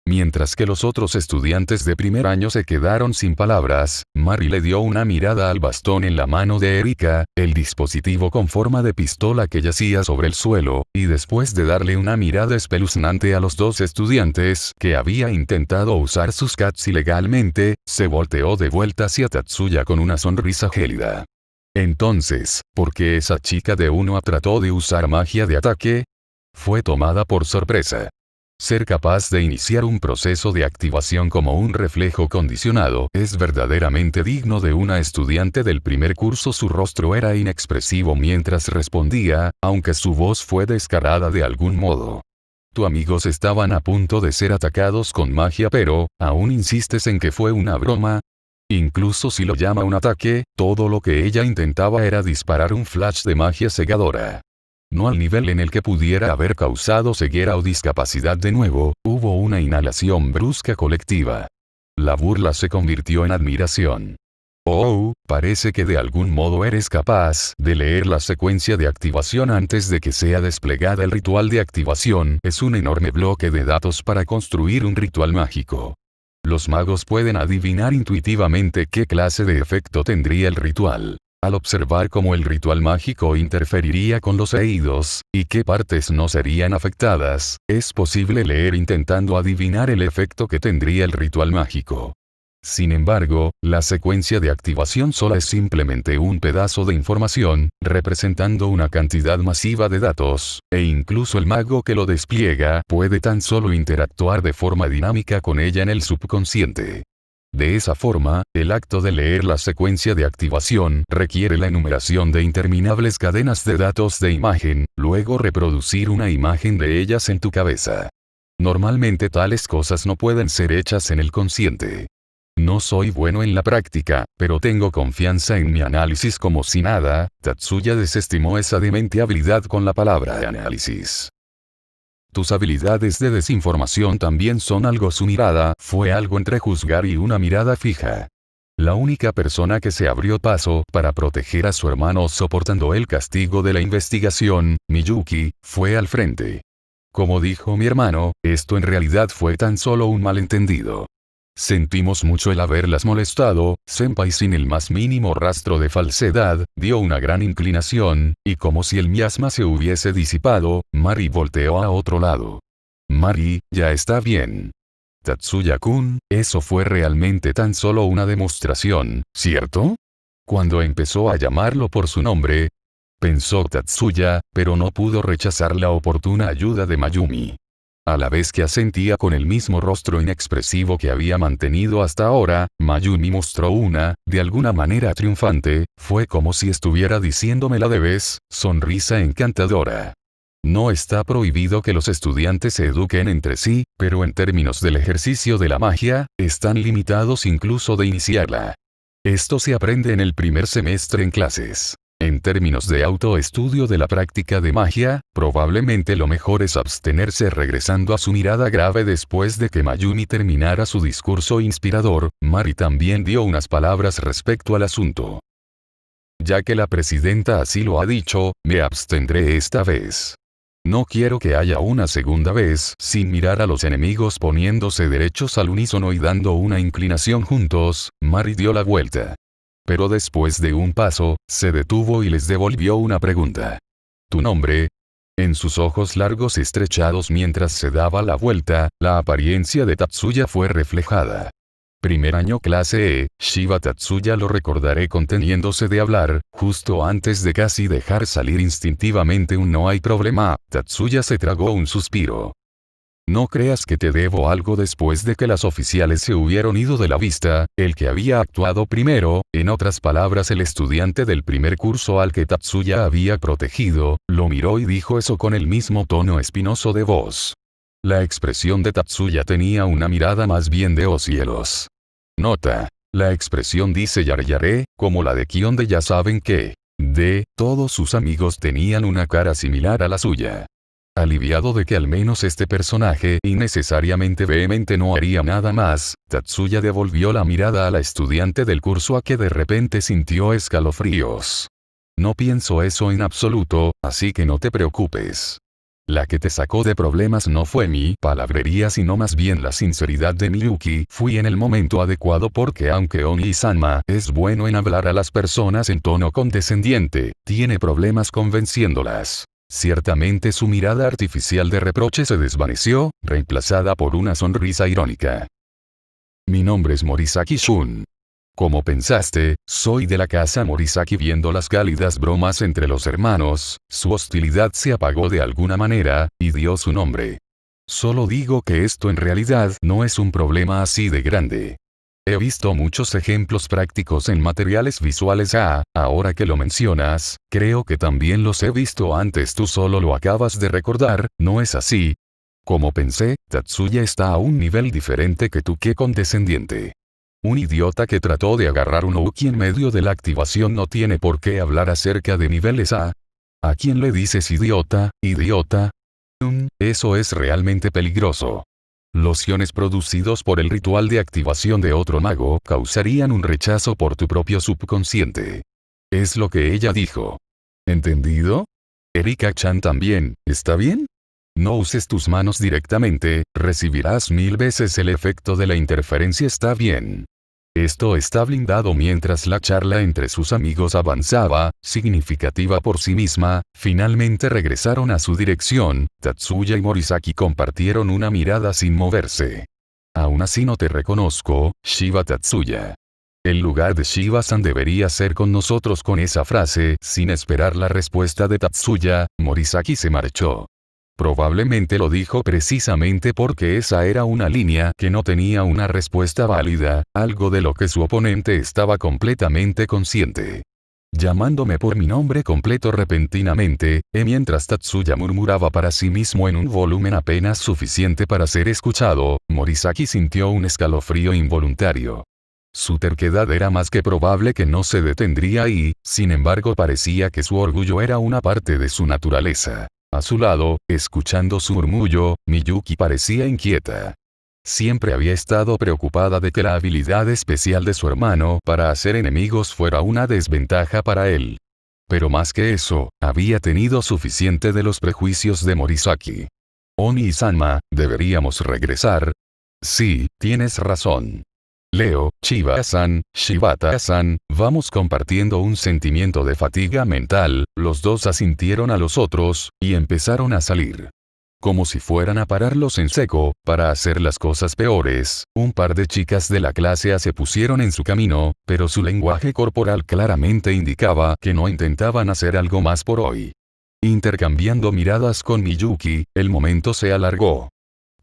Mientras que los otros estudiantes de primer año se quedaron sin palabras, Mari le dio una mirada al bastón en la mano de Erika, el dispositivo con forma de pistola que yacía sobre el suelo, y después de darle una mirada espeluznante a los dos estudiantes que había intentado usar sus CADs ilegalmente, se volteó de vuelta hacia Tatsuya con una sonrisa gélida. Entonces, ¿por qué esa chica de 1 a trató de usar magia de ataque? Fue tomada por sorpresa. Ser capaz de iniciar un proceso de activación como un reflejo condicionado es verdaderamente digno de una estudiante del primer curso. Su rostro era inexpresivo mientras respondía, aunque su voz fue descarada de algún modo. Tus amigos estaban a punto de ser atacados con magia, pero, ¿aún insistes en que fue una broma? Incluso si lo llama un ataque, todo lo que ella intentaba era disparar un flash de magia cegadora. No al nivel en el que pudiera haber causado ceguera o discapacidad. De nuevo, hubo una inhalación brusca colectiva. La burla se convirtió en admiración. Oh, parece que de algún modo eres capaz de leer la secuencia de activación antes de que sea desplegada. El ritual de activación es un enorme bloque de datos para construir un ritual mágico. Los magos pueden adivinar intuitivamente qué clase de efecto tendría el ritual. Al observar cómo el ritual mágico interferiría con los oídos, y qué partes no serían afectadas, es posible leer intentando adivinar el efecto que tendría el ritual mágico. Sin embargo, la secuencia de activación sola es simplemente un pedazo de información, representando una cantidad masiva de datos, e incluso el mago que lo despliega puede tan solo interactuar de forma dinámica con ella en el subconsciente. De esa forma, el acto de leer la secuencia de activación requiere la enumeración de interminables cadenas de datos de imagen, luego reproducir una imagen de ellas en tu cabeza. Normalmente tales cosas no pueden ser hechas en el consciente. No soy bueno en la práctica, pero tengo confianza en mi análisis como si nada. Tatsuya desestimó esa demente habilidad con la palabra de análisis. Tus habilidades de desinformación también son algo. Su mirada fue algo entre juzgar y una mirada fija. La única persona que se abrió paso para proteger a su hermano soportando el castigo de la investigación, Miyuki, fue al frente. Como dijo mi hermano, esto en realidad fue tan solo un malentendido. Sentimos mucho el haberlas molestado. Senpai, sin el más mínimo rastro de falsedad, dio una gran inclinación, y como si el miasma se hubiese disipado, Mari volteó a otro lado. Mari, ya está bien. Tatsuya-kun, eso fue realmente tan solo una demostración, ¿cierto? Cuando empezó a llamarlo por su nombre, pensó Tatsuya, pero no pudo rechazar la oportuna ayuda de Mayumi. A la vez que asentía con el mismo rostro inexpresivo que había mantenido hasta ahora, Mayumi mostró de alguna manera triunfante, fue como si estuviera diciéndome la debes, sonrisa encantadora. No está prohibido que los estudiantes se eduquen entre sí, pero en términos del ejercicio de la magia, están limitados incluso de iniciarla. Esto se aprende en el primer semestre en clases. En términos de autoestudio de la práctica de magia, probablemente lo mejor es abstenerse. Regresando a su mirada grave después de que Mayumi terminara su discurso inspirador, Mari también dio unas palabras respecto al asunto. Ya que la presidenta así lo ha dicho, me abstendré esta vez. No quiero que haya una segunda vez sin mirar a los enemigos poniéndose derechos al unísono y dando una inclinación juntos. Mari dio la vuelta. Pero después de un paso, se detuvo y les devolvió una pregunta. ¿Tu nombre? En sus ojos largos estrechados mientras se daba la vuelta, la apariencia de Tatsuya fue reflejada. Primer año clase E, Shiba Tatsuya lo recordaré conteniéndose de hablar, justo antes de casi dejar salir instintivamente un no hay problema. Tatsuya se tragó un suspiro. No creas que te debo algo. Después de que las oficiales se hubieron ido de la vista, el que había actuado primero, en otras palabras el estudiante del primer curso al que Tatsuya había protegido, lo miró y dijo eso con el mismo tono espinoso de voz. La expresión de Tatsuya tenía una mirada más bien de oh cielos. Nota. La expresión dice Yare, como la de Kion de ya saben que. Todos sus amigos tenían una cara similar a la suya. Aliviado de que al menos este personaje innecesariamente vehemente no haría nada más, Tatsuya devolvió la mirada a la estudiante del curso a que de repente sintió escalofríos. No pienso eso en absoluto, así que no te preocupes. La que te sacó de problemas no fue mi palabrería sino más bien la sinceridad de Miyuki. Fui en el momento adecuado porque aunque Oni-sama es bueno en hablar a las personas en tono condescendiente, tiene problemas convenciéndolas. Ciertamente su mirada artificial de reproche se desvaneció, reemplazada por una sonrisa irónica. Mi nombre es Morisaki Shun. Como pensaste, soy de la casa Morisaki. Viendo las cálidas bromas entre los hermanos, su hostilidad se apagó de alguna manera, y dio su nombre. Solo digo que esto en realidad no es un problema así de grande. He visto muchos ejemplos prácticos en materiales visuales. Ahora que lo mencionas, creo que también los he visto antes. Tú solo lo acabas de recordar, ¿no es así? Como pensé, Tatsuya está a un nivel diferente que tú. Qué condescendiente. Un idiota que trató de agarrar un Uki en medio de la activación no tiene por qué hablar acerca de niveles A. ¿A quién le dices idiota, idiota? Eso es realmente peligroso. Lociones producidos por el ritual de activación de otro mago causarían un rechazo por tu propio subconsciente. Es lo que ella dijo. ¿Entendido? Erika-chan también, ¿está bien? No uses tus manos directamente, recibirás 1000 veces el efecto de la interferencia. Está bien. Esto está blindado mientras la charla entre sus amigos avanzaba, significativa por sí misma, finalmente regresaron a su dirección, Tatsuya y Morisaki compartieron una mirada sin moverse. Aún así no te reconozco, Shiba Tatsuya. El lugar de Shiba-san debería ser con nosotros. Con esa frase, sin esperar la respuesta de Tatsuya, Morisaki se marchó. Probablemente lo dijo precisamente porque esa era una línea que no tenía una respuesta válida, algo de lo que su oponente estaba completamente consciente. Llamándome por mi nombre completo repentinamente, mientras Tatsuya murmuraba para sí mismo en un volumen apenas suficiente para ser escuchado, Morisaki sintió un escalofrío involuntario. Su terquedad era más que probable que no se detendría ahí, sin embargo parecía que su orgullo era una parte de su naturaleza. A su lado, escuchando su murmullo, Miyuki parecía inquieta. Siempre había estado preocupada de que la habilidad especial de su hermano para hacer enemigos fuera una desventaja para él. Pero más que eso, había tenido suficiente de los prejuicios de Morisaki. Oni-sama, ¿deberíamos regresar? Sí, tienes razón. Leo, Chiba-san, Shibata-san, vamos compartiendo un sentimiento de fatiga mental, los dos asintieron a los otros, y empezaron a salir. Como si fueran a pararlos en seco, para hacer las cosas peores, un par de chicas de la clase A se pusieron en su camino, pero su lenguaje corporal claramente indicaba que no intentaban hacer algo más por hoy. Intercambiando miradas con Miyuki, el momento se alargó.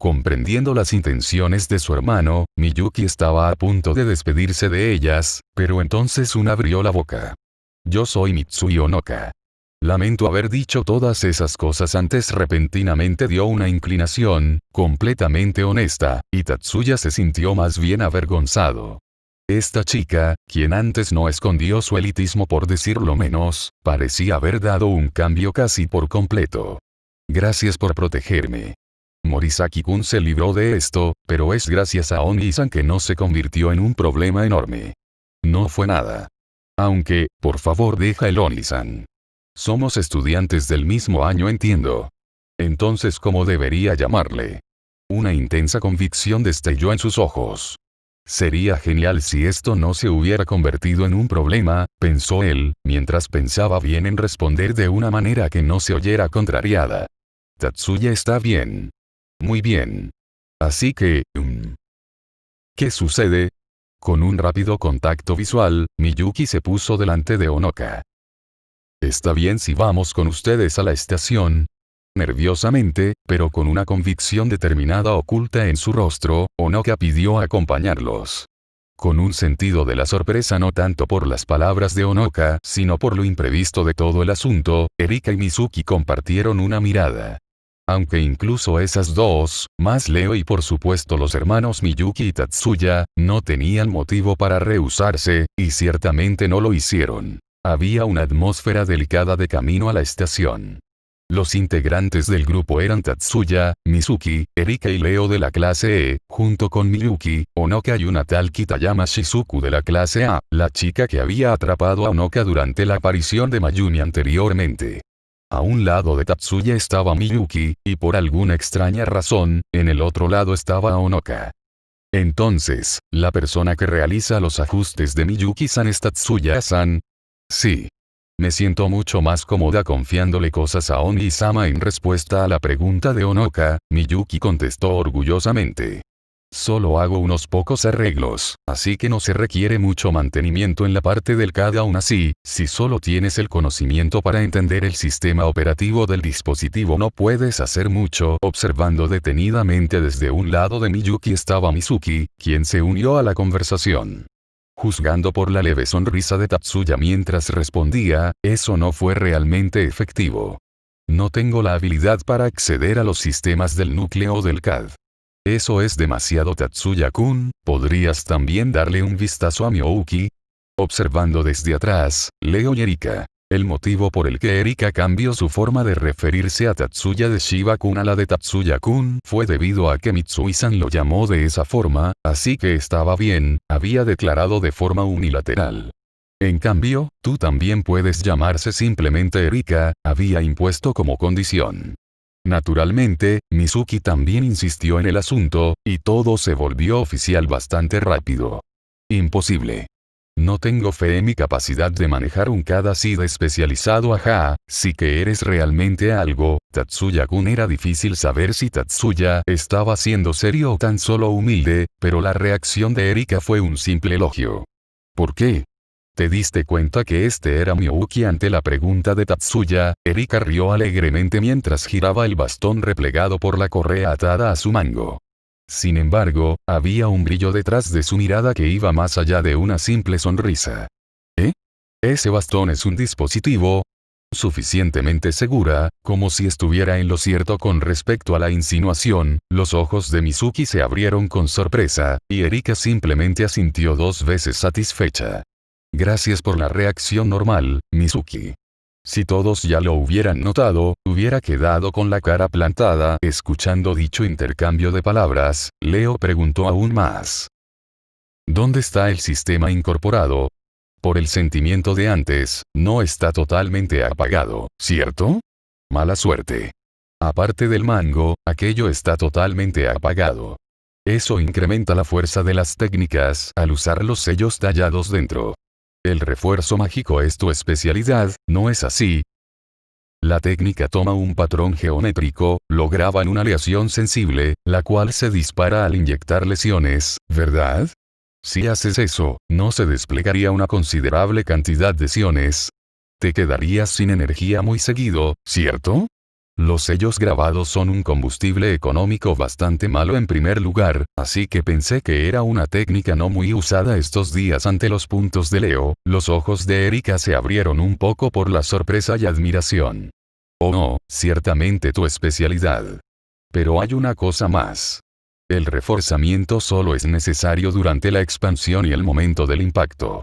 Comprendiendo las intenciones de su hermano, Miyuki estaba a punto de despedirse de ellas, pero entonces una abrió la boca. Yo soy Mitsui Onoka. Lamento haber dicho todas esas cosas antes. Repentinamente dio una inclinación, completamente honesta, y Tatsuya se sintió más bien avergonzado. Esta chica, quien antes no escondió su elitismo por decirlo menos, parecía haber dado un cambio casi por completo. Gracias por protegerme. Morisaki-kun se libró de esto, pero es gracias a Oni-san que no se convirtió en un problema enorme. No fue nada. Aunque, por favor deja el Oni-san. Somos estudiantes del mismo año, entiendo. Entonces, ¿cómo debería llamarle? Una intensa convicción destelló en sus ojos. Sería genial si esto no se hubiera convertido en un problema, pensó él, mientras pensaba bien en responder de una manera que no se oyera contrariada. Tatsuya está bien. Muy bien. Así que, ¿qué sucede? Con un rápido contacto visual, Miyuki se puso delante de Onoka. ¿Está bien si vamos con ustedes a la estación? Nerviosamente, pero con una convicción determinada oculta en su rostro, Onoka pidió acompañarlos. Con un sentido de la sorpresa no tanto por las palabras de Onoka, sino por lo imprevisto de todo el asunto, Erika y Mizuki compartieron una mirada. Aunque incluso esas dos, más Leo y por supuesto los hermanos Miyuki y Tatsuya, no tenían motivo para rehusarse, y ciertamente no lo hicieron. Había una atmósfera delicada de camino a la estación. Los integrantes del grupo eran Tatsuya, Mizuki, Erika y Leo de la clase E, junto con Miyuki, Onoka y una tal Kitayama Shizuku de la clase A, la chica que había atrapado a Onoka durante la aparición de Mayumi anteriormente. A un lado de Tatsuya estaba Miyuki, y por alguna extraña razón, en el otro lado estaba Onoka. Entonces, ¿la persona que realiza los ajustes de Miyuki-san es Tatsuya-san? Sí. Me siento mucho más cómoda confiándole cosas a Oni-sama. En respuesta a la pregunta de Onoka, Miyuki contestó orgullosamente. Solo hago unos pocos arreglos, así que no se requiere mucho mantenimiento en la parte del CAD. Aún así, si solo tienes el conocimiento para entender el sistema operativo del dispositivo no puedes hacer mucho. Observando detenidamente desde un lado de Miyuki estaba Mizuki, quien se unió a la conversación. Juzgando por la leve sonrisa de Tatsuya mientras respondía, eso no fue realmente efectivo. No tengo la habilidad para acceder a los sistemas del núcleo del CAD. Eso es demasiado. Tatsuya-kun, ¿podrías también darle un vistazo a Miyuki? Observando desde atrás, Leo y Erika. El motivo por el que Erika cambió su forma de referirse a Tatsuya de Shiba-kun a la de Tatsuya-kun fue debido a que Mitsui-san lo llamó de esa forma, así que estaba bien, había declarado de forma unilateral. En cambio, tú también puedes llamarse simplemente Erika, había impuesto como condición. Naturalmente, Mizuki también insistió en el asunto, y todo se volvió oficial bastante rápido. Imposible. No tengo fe en mi capacidad de manejar un cada seed especializado. Ajá, sí que eres realmente algo, Tatsuya-kun. Era difícil saber si Tatsuya estaba siendo serio o tan solo humilde, pero la reacción de Erika fue un simple elogio. ¿Por qué? ¿Te diste cuenta que este era Miyuki? Ante la pregunta de Tatsuya, Erika rió alegremente mientras giraba el bastón replegado por la correa atada a su mango. Sin embargo, había un brillo detrás de su mirada que iba más allá de una simple sonrisa. ¿Eh? ¿Ese bastón es un dispositivo? Suficientemente segura, como si estuviera en lo cierto con respecto a la insinuación, los ojos de Mizuki se abrieron con sorpresa, y Erika simplemente asintió 2 veces satisfecha. Gracias por la reacción normal, Mizuki. Si todos ya lo hubieran notado, hubiera quedado con la cara plantada. Escuchando dicho intercambio de palabras, Leo preguntó aún más. ¿Dónde está el sistema incorporado? Por el sentimiento de antes, no está totalmente apagado, ¿cierto? Mala suerte. Aparte del mango, aquello está totalmente apagado. Eso incrementa la fuerza de las técnicas al usar los sellos tallados dentro. El refuerzo mágico es tu especialidad, ¿no es así? La técnica toma un patrón geométrico, lo graba en una aleación sensible, la cual se dispara al inyectar lesiones, ¿verdad? Si haces eso, no se desplegaría una considerable cantidad de siones. Te quedarías sin energía muy seguido, ¿cierto? Los sellos grabados son un combustible económico bastante malo en primer lugar, así que pensé que era una técnica no muy usada estos días. Ante los puntos de Leo, los ojos de Erika se abrieron un poco por la sorpresa y admiración. Oh no, ciertamente tu especialidad. Pero hay una cosa más. El reforzamiento solo es necesario durante la expansión y el momento del impacto.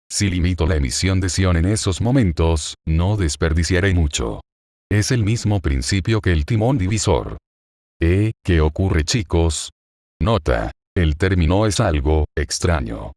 Si limito la emisión de sion en esos momentos, no desperdiciaré mucho. Es el mismo principio que el timón divisor. ¿Qué ocurre, chicos? Nota. El término es algo extraño.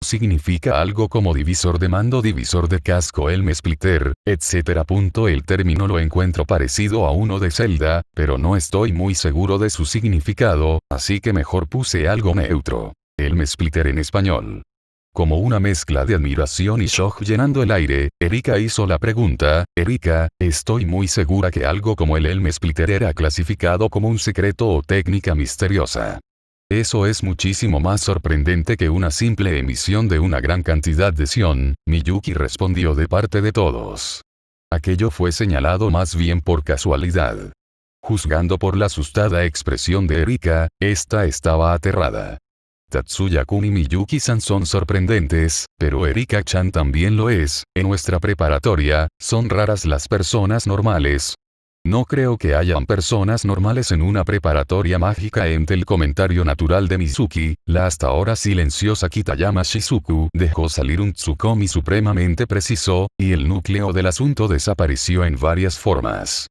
Significa algo como divisor de mando, divisor de casco, helm splitter, etc. El término lo encuentro parecido a uno de Zelda, pero no estoy muy seguro de su significado, así que mejor puse algo neutro. Helm splitter en español. Como una mezcla de admiración y shock llenando el aire, Erika hizo la pregunta. Erika, estoy muy segura que algo como el Helm Splitter era clasificado como un secreto o técnica misteriosa. Eso es muchísimo más sorprendente que una simple emisión de una gran cantidad de sion, Miyuki respondió de parte de todos. Aquello fue señalado más bien por casualidad. Juzgando por la asustada expresión de Erika, esta estaba aterrada. Tatsuya-kun y Miyuki-san son sorprendentes, pero Erika-chan también lo es. En nuestra preparatoria, son raras las personas normales. No creo que hayan personas normales en una preparatoria mágica. Ante el comentario natural de Mizuki, la hasta ahora silenciosa Kitayama Shizuku dejó salir un tsukomi supremamente preciso, y el núcleo del asunto desapareció en varias formas.